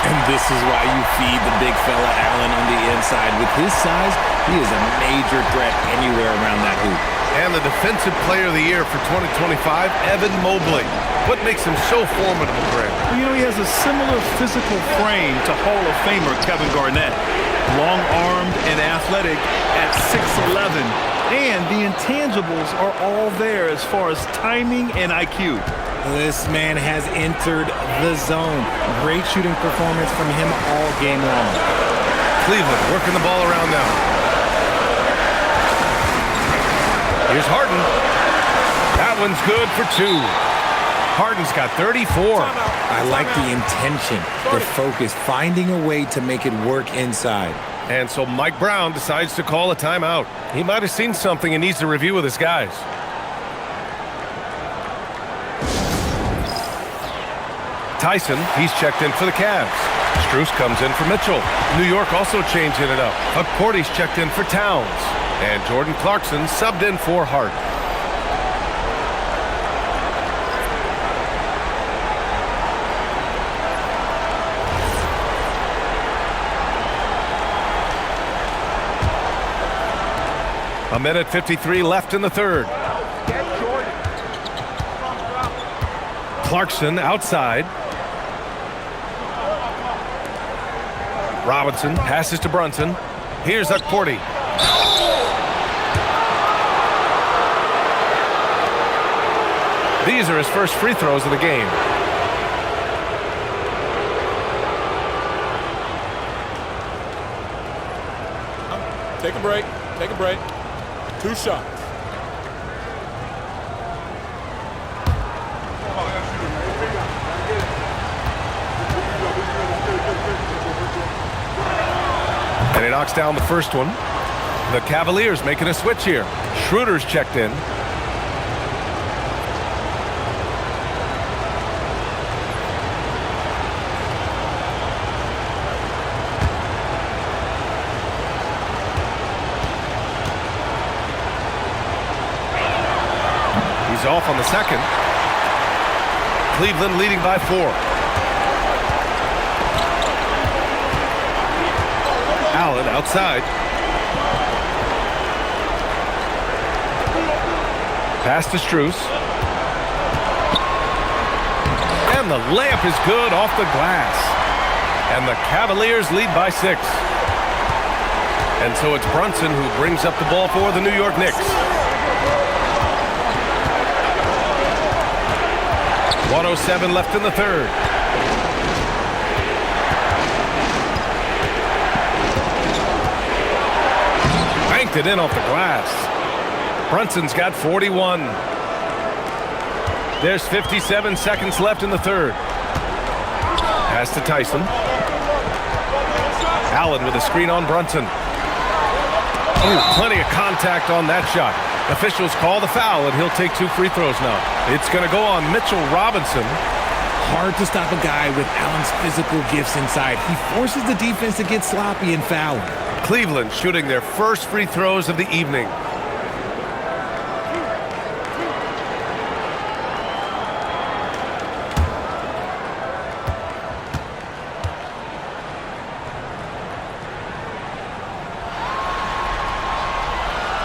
And this is why you feed the big fella Allen on the inside. With his size, he is a major threat anywhere around that hoop. And the Defensive Player of the Year for 2025, Evan Mobley. What makes him so formidable, Greg? Well, you know, he has a similar physical frame to Hall of Famer Kevin Garnett. Long-armed and athletic at 6'11". And the intangibles are all there as far as timing and IQ. This man has entered the zone. Great shooting performance from him all game long. Cleveland working the ball around now. Here's Harden. That one's good for 2. Harden's got 34. I like the intention, the focus, finding a way to make it work inside. And so Mike Brown decides to call a timeout. He might have seen something and needs to review with his guys. Tyson, he's checked in for the Cavs. Strus comes in for Mitchell. New York also changing it up. Porty's checked in for Towns. And Jordan Clarkson subbed in for Hart. A minute 53 left in the third. Clarkson outside. Robinson passes to Brunson. Here's Porty. These are his first free throws of the game. Take a break. Take a break. 2 shots. And he knocks down the first one. The Cavaliers making a switch here. Schroeder's checked in. He's off on the second. Cleveland leading by 4. Allen outside. Pass to Strus. And the layup is good off the glass. And the Cavaliers lead by 6. And so it's Brunson who brings up the ball for the New York Knicks. 1:07 left in the third. Banked it in off the glass. Brunson's got 41. There's 57 seconds left in the third. Pass to Tyson. Allen with a screen on Brunson. Oh, plenty of contact on that shot. Officials call the foul, and he'll take 2 free throws now. It's going to go on Mitchell Robinson. Hard to stop a guy with Allen's physical gifts inside. He forces the defense to get sloppy and foul. Cleveland shooting their first free throws of the evening.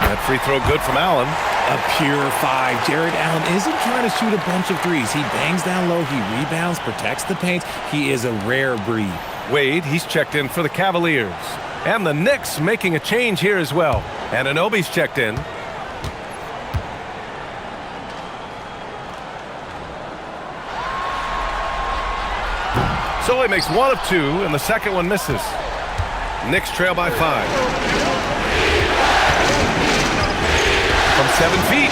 That free throw good from Allen. A pure 5. Jared Allen isn't trying to shoot a bunch of threes. He bangs down low, he rebounds, protects the paint. He is a rare breed. Wade, he's checked in for the Cavaliers. And the Knicks making a change here as well. Anunoby's checked in. So he makes 1 of 2, and the second one misses. Knicks trail by 5. From 7 feet.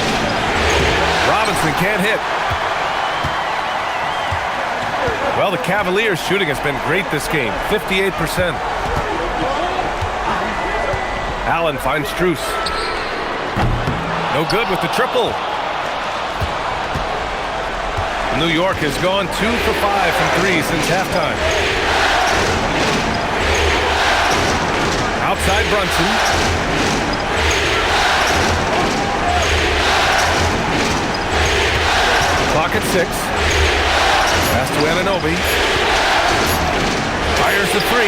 Robinson can't hit. Well, the Cavaliers' shooting has been great this game, 58%. Allen finds Strus. No good with the triple. New York has gone 2 for 5 from 3 since halftime. Outside Brunson. Clock at 6. Pass to Anunoby. Fires the 3.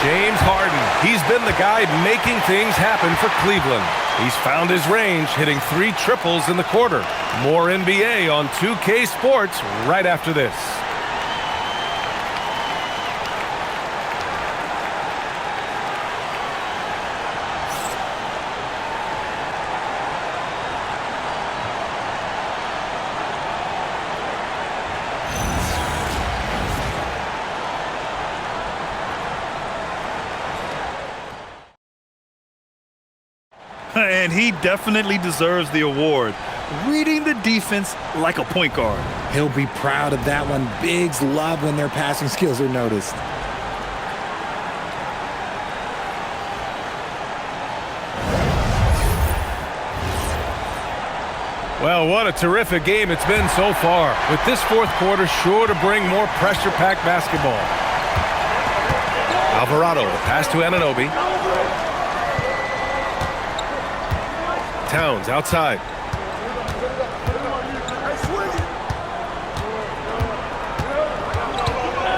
James Harden. He's been the guy making things happen for Cleveland. He's found his range, hitting 3 triples in the quarter. More NBA on 2K Sports right after this. And he definitely deserves the award. Reading the defense like a point guard. He'll be proud of that one. Bigs love when their passing skills are noticed. Well, what a terrific game it's been so far. With this fourth quarter sure to bring more pressure-packed basketball. Alvarado, the pass to Anunoby. Towns outside.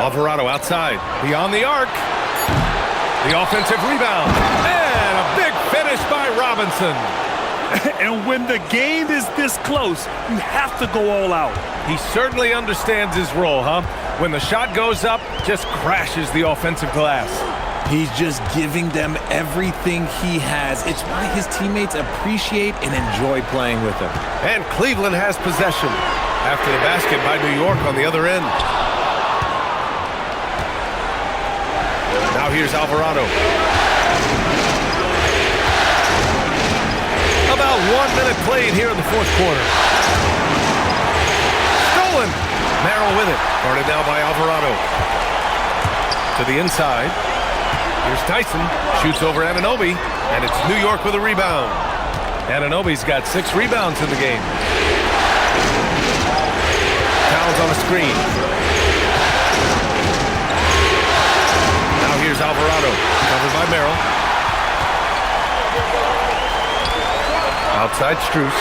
Alvarado outside. Beyond the arc. The offensive rebound. And a big finish by Robinson. And when the game is this close, you have to go all out. He certainly understands his role, huh? When the shot goes up, just crashes the offensive glass. He's just giving them everything he has. It's why his teammates appreciate and enjoy playing with him. And Cleveland has possession after the basket by New York on the other end. Now here's Alvarado. About 1 minute played here in the fourth quarter. Stolen. Merrill with it. Guarded now by Alvarado. To the inside. Here's Tyson, shoots over Anunoby, and it's New York with a rebound. Anunoby's got 6 rebounds in the game. Towns on the screen. Now here's Alvarado, covered by Merrill. Outside Strus.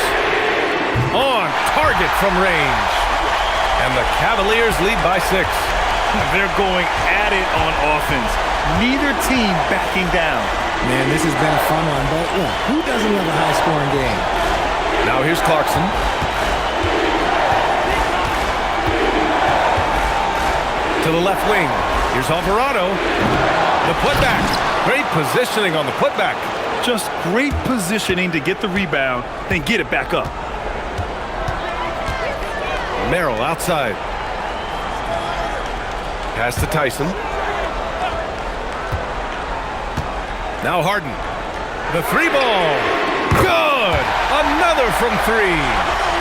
On target from range. And the Cavaliers lead by 6. They're going at it on offense. Neither team backing down. Man, this has been a fun one, but look, who doesn't love a high-scoring game? Now here's Clarkson. To the left wing. Here's Alvarado. The putback. Great positioning on the putback. Just great positioning to get the rebound, then get it back up. Merrill outside. Pass to Tyson. Now Harden. The 3 ball. Good. Another from 3.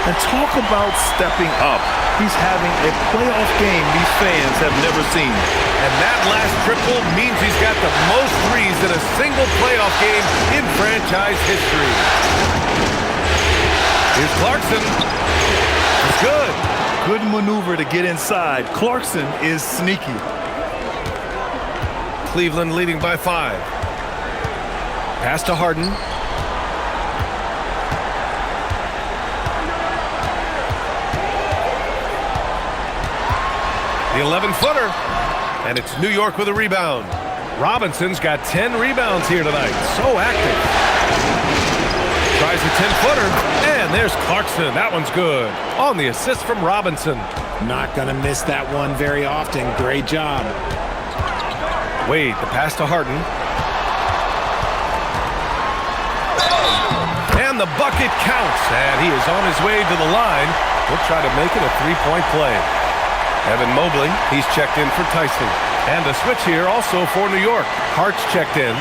And talk about stepping up. He's having a playoff game these fans have never seen. And that last triple means he's got the most threes in a single playoff game in franchise history. Here's Clarkson. It's good. Good maneuver to get inside. Clarkson is sneaky. Cleveland leading by 5. Pass to Harden. The 11-footer. And it's New York with a rebound. Robinson's got 10 rebounds here tonight. So active. Tries a 10-footer, and there's Clarkson. That one's good. On the assist from Robinson. Not going to miss that one very often. Great job. Wade, the pass to Harden. And the bucket counts, and he is on his way to the line. He'll try to make it a three-point play. Evan Mobley, he's checked in for Tyson. And a switch here also for New York. Hart's checked in.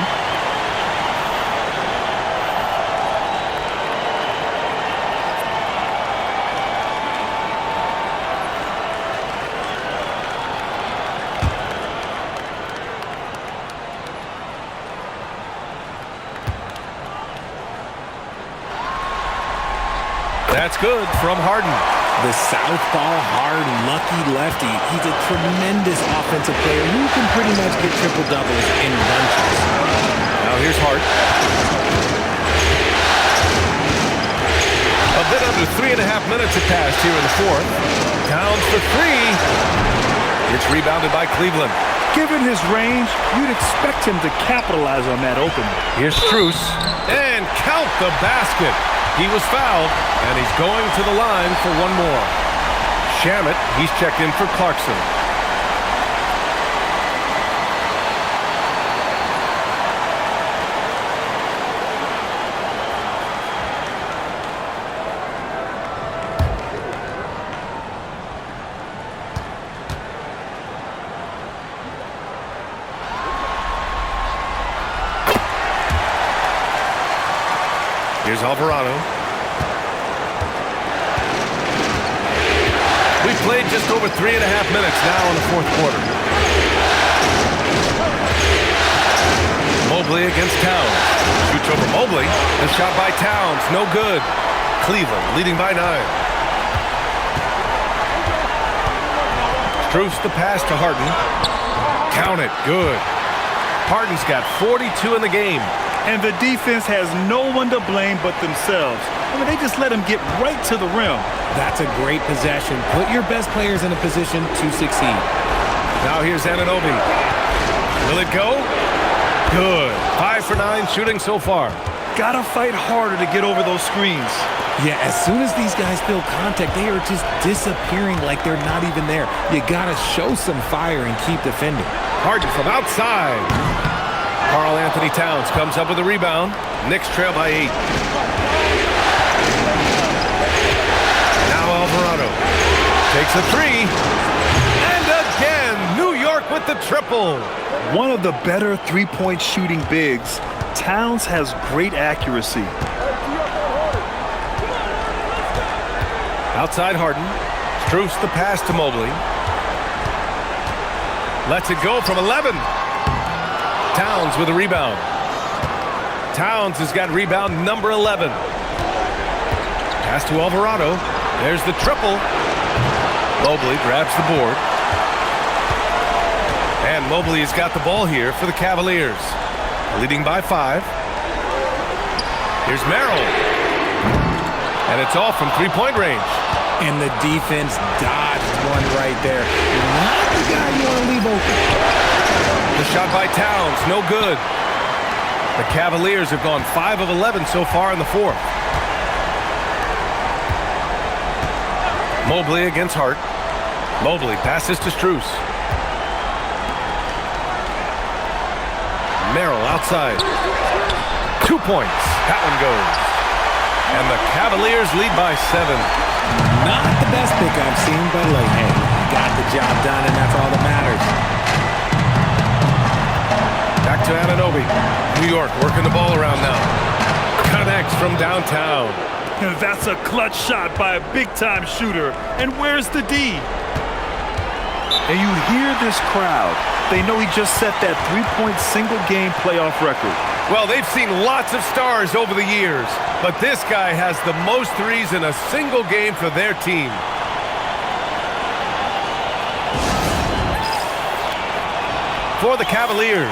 That's good from Harden. The southpaw, hard, lucky lefty. He's a tremendous offensive player. You can pretty much get triple-doubles in bunches. Now here's Hart. A bit under 3.5 minutes have passed here in the fourth. Towns for three. It's rebounded by Cleveland. Given his range, you'd expect him to capitalize on that opening. Here's Strus. And count the basket. He was fouled, and he's going to the line for one more. Shamet, he's checked in for Clarkson. Here's Alvarado. We played just over 3.5 minutes now in the fourth quarter. Mobley against Towns. Shoots over Mobley. A shot by Towns. No good. Cleveland leading by 9. Strus the pass to Harden. Count it. Good. Harden's got 42 in the game. And the defense has no one to blame but themselves. I mean, they just let him get right to the rim. That's a great possession. Put your best players in a position to succeed. Now here's Anunoby. Will it go? Good. 5 for 9 shooting so far. Gotta fight harder to get over those screens. Yeah, as soon as these guys feel contact, they are just disappearing like they're not even there. You gotta show some fire and keep defending. Harden from outside. Karl Anthony Towns comes up with a rebound. Knicks trail by 8. Now Alvarado takes a three. And again, New York with the triple. One of the better three-point shooting bigs. Towns has great accuracy. Outside Harden. Strus the pass to Mobley. Lets it go from 11. Towns with a rebound. Towns has got rebound number 11. Pass to Alvarado. There's the triple. Mobley grabs the board. And Mobley has got the ball here for the Cavaliers. Leading by 5. Here's Merrill. And it's off from three-point range. And the defense dodged one right there. Not the guy you want to leave open. The shot by Towns, no good. The Cavaliers have gone 5 of 11 so far in the fourth. Mobley against Hart. Mobley passes to Strus. Merrill outside. 2 points. That one goes. And the Cavaliers lead by 7. Not the best pick I've seen, but like, hey, got the job done, and that's all that matters. Back to Anunoby. New York working the ball around now. Connects from downtown. And that's a clutch shot by a big-time shooter. And where's the D? And you hear this crowd. They know he just set that three-point single-game playoff record. Well, they've seen lots of stars over the years, but this guy has the most threes in a single game for their team. For the Cavaliers,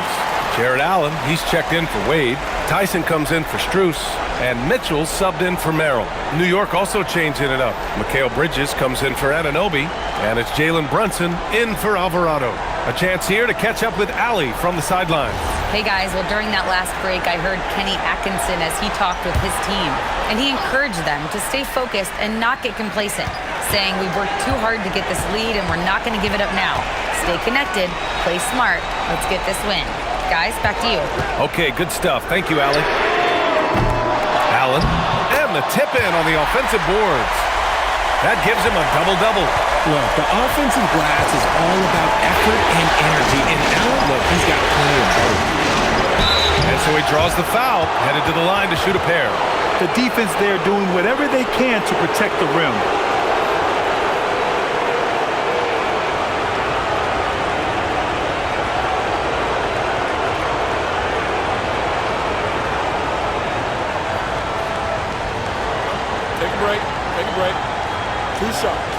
Jared Allen, he's checked in for Wade. Tyson comes in for Strus. And Mitchell subbed in for Merrill. New York also changing it up. Mikal Bridges comes in for Anunoby. And it's Jalen Brunson in for Alvarado. A chance here to catch up with Allie from the sideline. Hey guys, well during that last break I heard Kenny Atkinson as he talked with his team. And he encouraged them to stay focused and not get complacent, saying we worked too hard to get this lead and we're not going to give it up now. Stay connected, play smart, let's get this win. Guys, back to you. Okay, good stuff. Thank you, Allie. Allen, and the tip in on the offensive boards. That gives him a double-double. Look, the offensive glass is all about effort and energy, and Allen, look, he's got plenty of both. And so he draws the foul, headed to the line to shoot a pair. The defense there doing whatever they can to protect the rim. Take a break. 2 shots.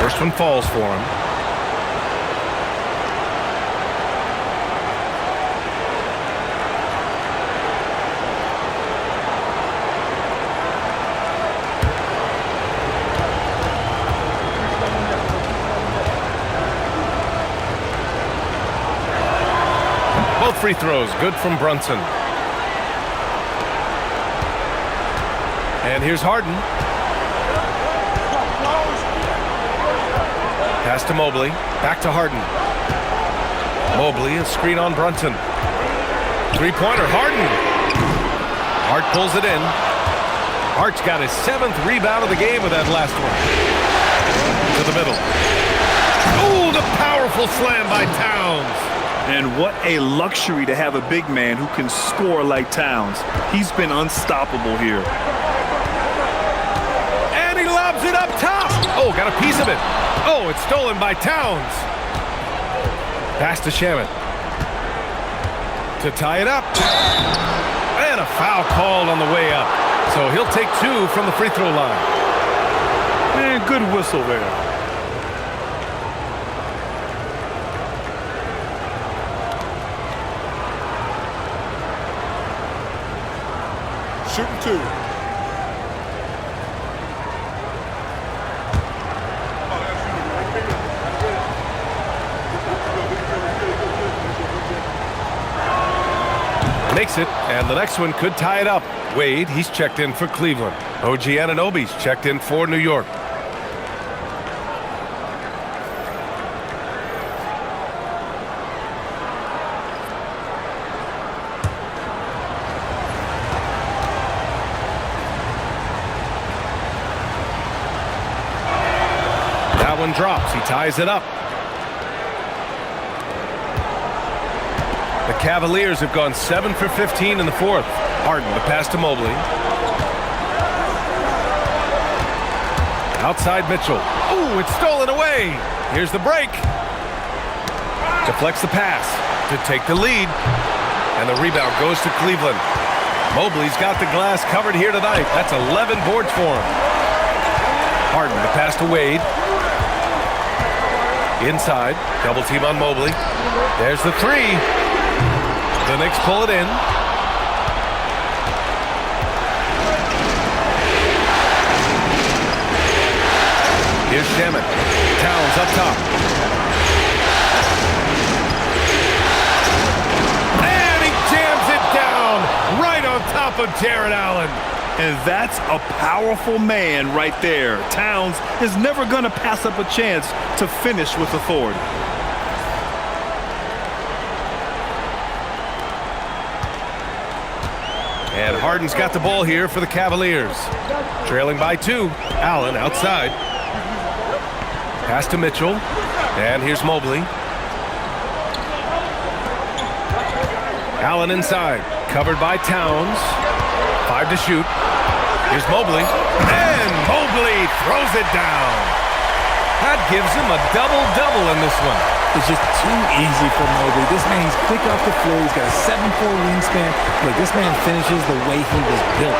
First one falls for him. Both free throws, good from Brunson. And here's Harden. Pass to Mobley, back to Harden. Mobley, a screen on Brunson. Three-pointer, Harden. Hart pulls it in. Hart's got his 7th rebound of the game with that last one. To the middle. Oh, the powerful slam by Towns. And what a luxury to have a big man who can score like Towns. He's been unstoppable here. And he lobs it up top. Oh, got a piece of it. Oh, it's stolen by Towns. Pass to Shamet. To tie it up. And a foul called on the way up. So he'll take 2 from the free throw line. And good whistle there. Shooting 2. Makes it, and the next one could tie it up. Wade, he's checked in for Cleveland. OG Anunoby's checked in for New York. That one drops. He ties it up. The Cavaliers have gone 7 for 15 in the fourth. Harden, the pass to Mobley. Outside Mitchell. Ooh, it's stolen away. Here's the break. Deflects the pass to take the lead. And the rebound goes to Cleveland. Mobley's got the glass covered here tonight. That's 11 boards for him. Harden, the pass to Wade. Inside, double team on Mobley. There's the 3. The Knicks pull it in. Here's Shamet. Towns up top. And he jams it down right on top of Jared Allen. And that's a powerful man right there. Towns is never going to pass up a chance to finish with authority. And Harden's got the ball here for the Cavaliers. Trailing by 2. Allen outside. Pass to Mitchell. And here's Mobley. Allen inside. Covered by Towns. 5 to shoot. Here's Mobley. And Mobley throws it down. That gives him a double-double in this one. is just too easy for Mobley. This man, he's quick off the floor. He's got a 7'4" wingspan. Look, this man finishes the way he was built.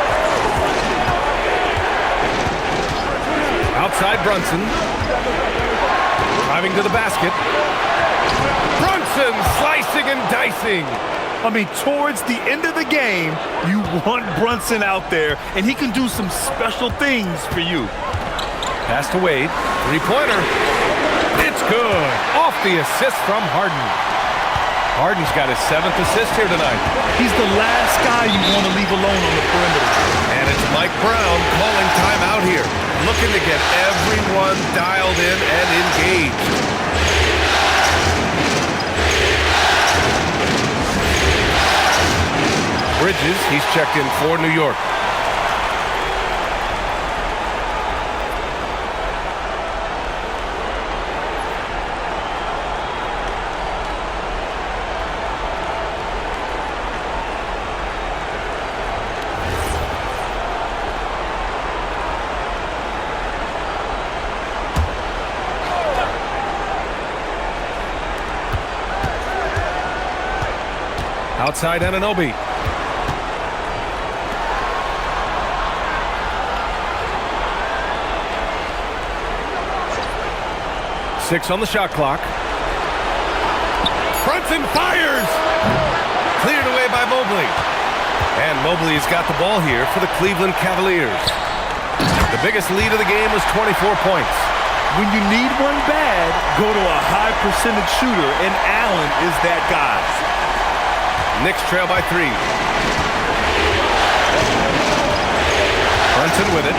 Outside Brunson. Driving to the basket. Brunson slicing and dicing. I mean, towards the end of the game, you want Brunson out there, and he can do some special things for you. Pass to Wade. Three-pointer. It's good. Off the assist from Harden. Harden's got his 7th assist here tonight. He's the last guy you want to leave alone on the perimeter. And it's Mike Brown calling timeout here. Looking to get everyone dialed in and engaged. Bridges, he's checked in for New York. Outside Anunoby. Six on the shot clock. Brunson fires! Cleared away by Mobley. And Mobley's got the ball here for the Cleveland Cavaliers. The biggest lead of the game was 24 points. When you need one bad, go to a high percentage shooter, and Allen is that guy. Knicks trail by 3. Brunson with it.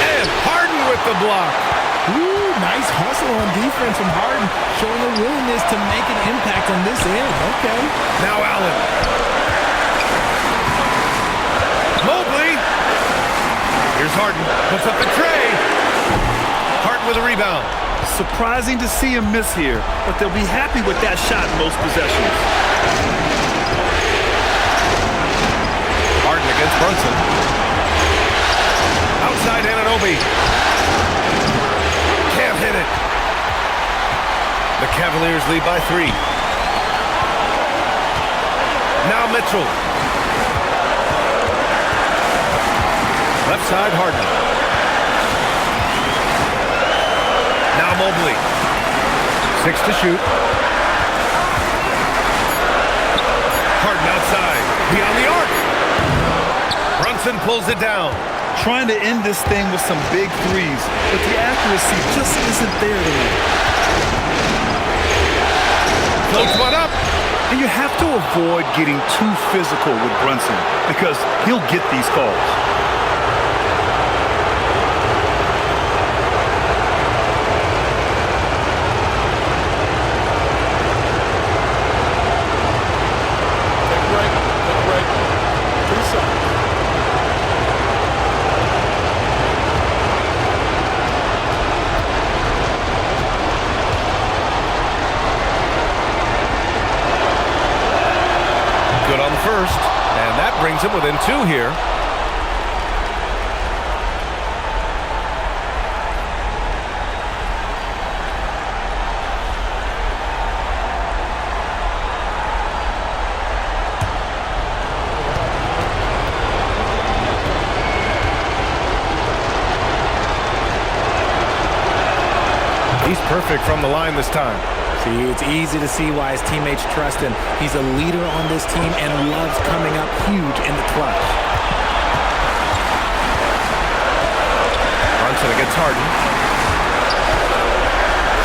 And Harden with the block. Ooh, nice hustle on defense from Harden, showing a willingness to make an impact on this end. Okay. Now Allen. Mobley. Here's Harden. Puts up the tray. Harden with a rebound. Surprising to see him miss here, but they'll be happy with that shot most possessions. Harden against Brunson. Outside Anunoby. Can't hit it. The Cavaliers lead by 3. Now Mitchell. Left side, Harden. Now Mobley. 6 to shoot. Harden outside. Beyond the arc. Brunson pulls it down. Trying to end this thing with some big threes, but the accuracy just isn't there tonight. Floats one up. And you have to avoid getting too physical with Brunson because he'll get these calls. First, and that brings him within 2 here. He's perfect from the line this time. See, it's easy to see why his teammates trust him. He's a leader on this team and loves coming up huge in the clutch. Brunson against Harden.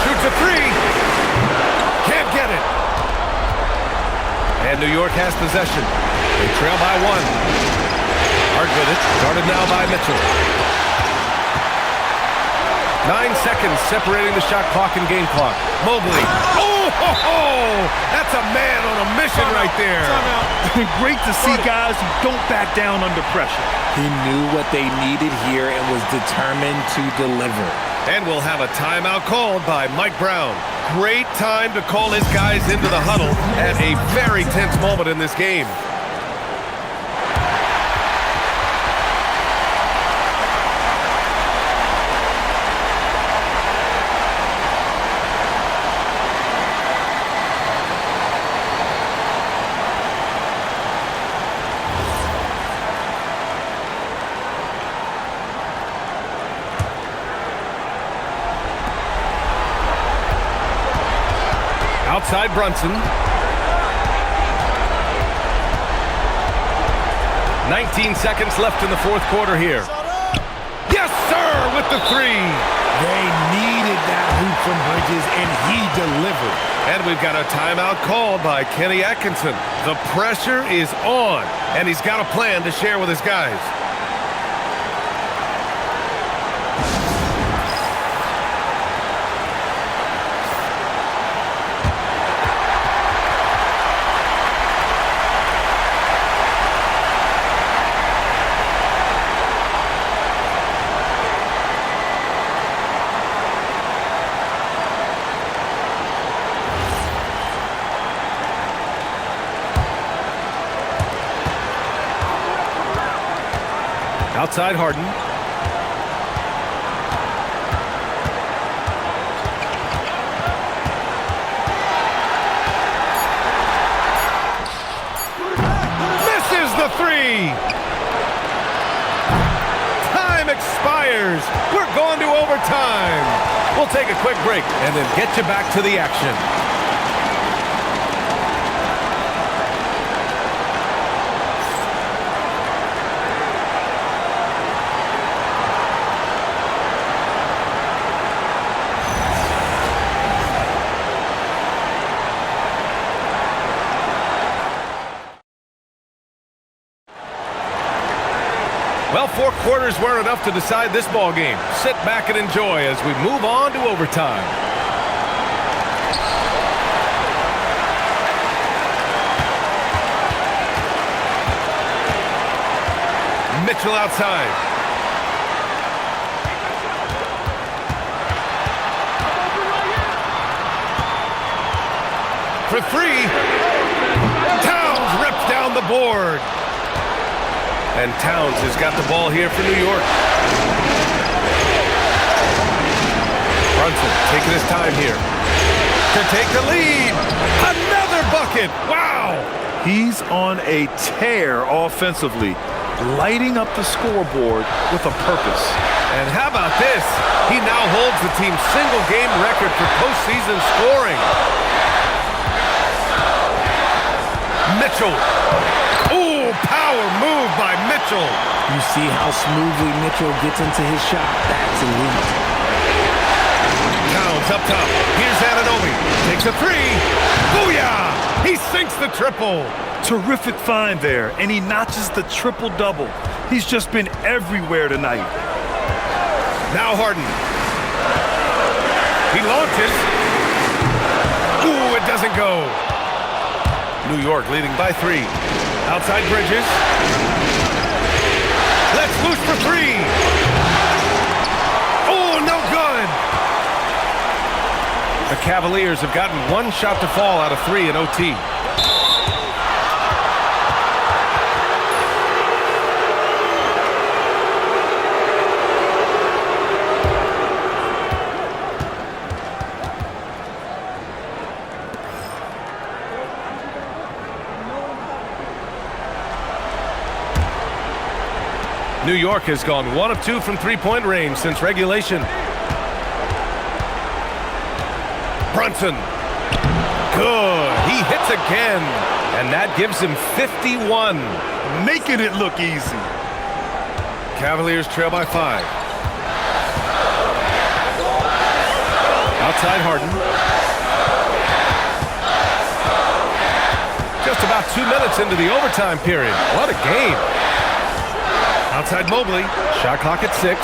Shoots a 3. Can't get it. And New York has possession. They trail by 1. Harden with it. Guarded now by Mitchell. 9 seconds separating the shot clock and game clock. Mobley. Oh, ho, ho! That's a man on a mission right there. Great to see guys who don't back down under pressure. He knew what they needed here and was determined to deliver. And we'll have a timeout called by Mike Brown. Great time to call his guys into the huddle at a very tense moment in this game. Outside Brunson. 19 seconds left in the fourth quarter here. Yes, sir, with the three. They needed that hoop from Bridges, and he delivered. And we've got a timeout called by Kenny Atkinson. The pressure is on, and he's got a plan to share with his guys. Outside Harden. Misses the three. Time expires. We're going to overtime. We'll take a quick break and then get you back to the action. Well, 4 quarters weren't enough to decide this ball game. Sit back and enjoy as we move on to overtime. Mitchell outside. For three. Towns rips down the board. And Towns has got the ball here for New York. Brunson taking his time here to take the lead. Another bucket. Wow. He's on a tear offensively, lighting up the scoreboard with a purpose. And how about this? He now holds the team's single-game record for postseason scoring. Mitchell. Ooh, power move by Mitchell. You see how smoothly Mitchell gets into his shot. That's elite. Towns up top. Here's Anunoby. Takes a three. Booyah! He sinks the triple. Terrific find there, and he notches the triple-double. He's just been everywhere tonight. Now Harden. He launches. Ooh, it doesn't go. New York leading by 3. Outside Bridges. Let's loose for 3. Oh, no good. The Cavaliers have gotten 1 shot to fall out of 3 in OT. New York has gone 1 of 2 from three-point range since regulation. Brunson. Good. He hits again. And that gives him 51. Making it look easy. Cavaliers trail by 5. Outside Harden. Just about 2 minutes into the overtime period. What a game. Outside Mobley. Shot clock at 6.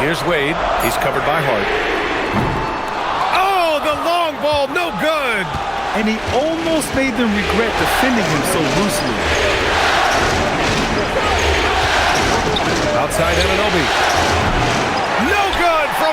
Here's Wade. He's covered by Hart. Oh, the long ball. No good. And he almost made them regret defending him so loosely. Outside Anunoby. No good from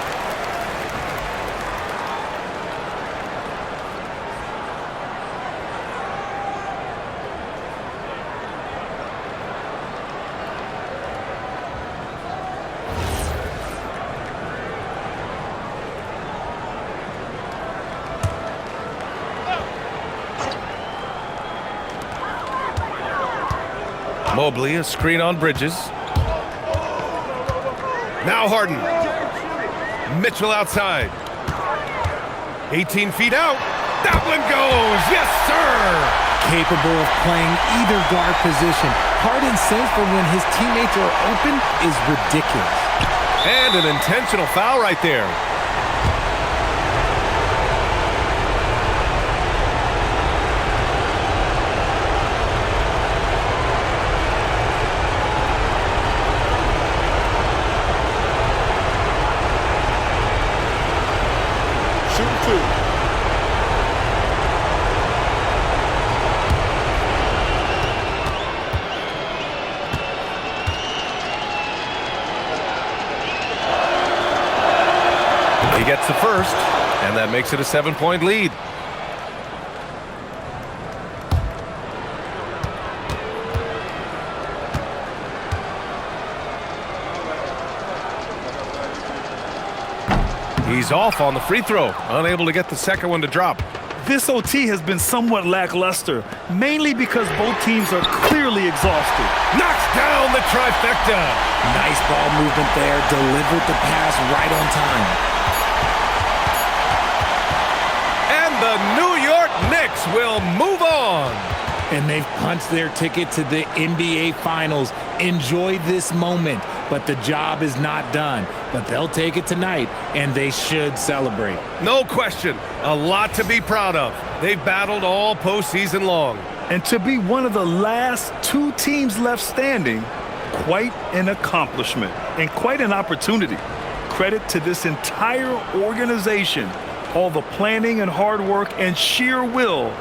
Mobley, a screen on Bridges. Now Harden. Mitchell outside. 18 feet out. That one goes. Yes, sir. Capable of playing either guard position. Harden's sense for when his teammates are open is ridiculous. And an intentional foul right there. Shooting 2. He gets the first, and that makes it a 7-point lead. He's off on the free throw, unable to get the second one to drop. This OT has been somewhat lackluster, mainly because both teams are clearly exhausted. Knocks down the trifecta. Nice ball movement there. Delivered the pass right on time. And the New York Knicks will move on. And they've punched their ticket to the NBA Finals. Enjoy this moment, but the job is not done. But they'll take it tonight, and they should celebrate. No question, a lot to be proud of. They've battled all postseason long. And to be one of the last 2 teams left standing, quite an accomplishment and quite an opportunity. Credit to this entire organization. All the planning and hard work and sheer will.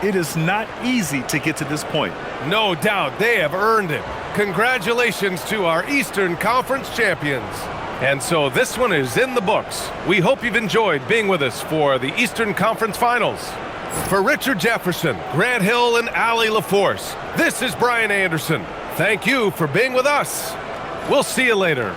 It is not easy to get to this point. No doubt they have earned it. Congratulations to our Eastern Conference champions. And so this one is in the books. We hope you've enjoyed being with us for the Eastern Conference Finals. For Richard Jefferson, Grant Hill, and Allie LaForce, this is Brian Anderson. Thank you for being with us. We'll see you later.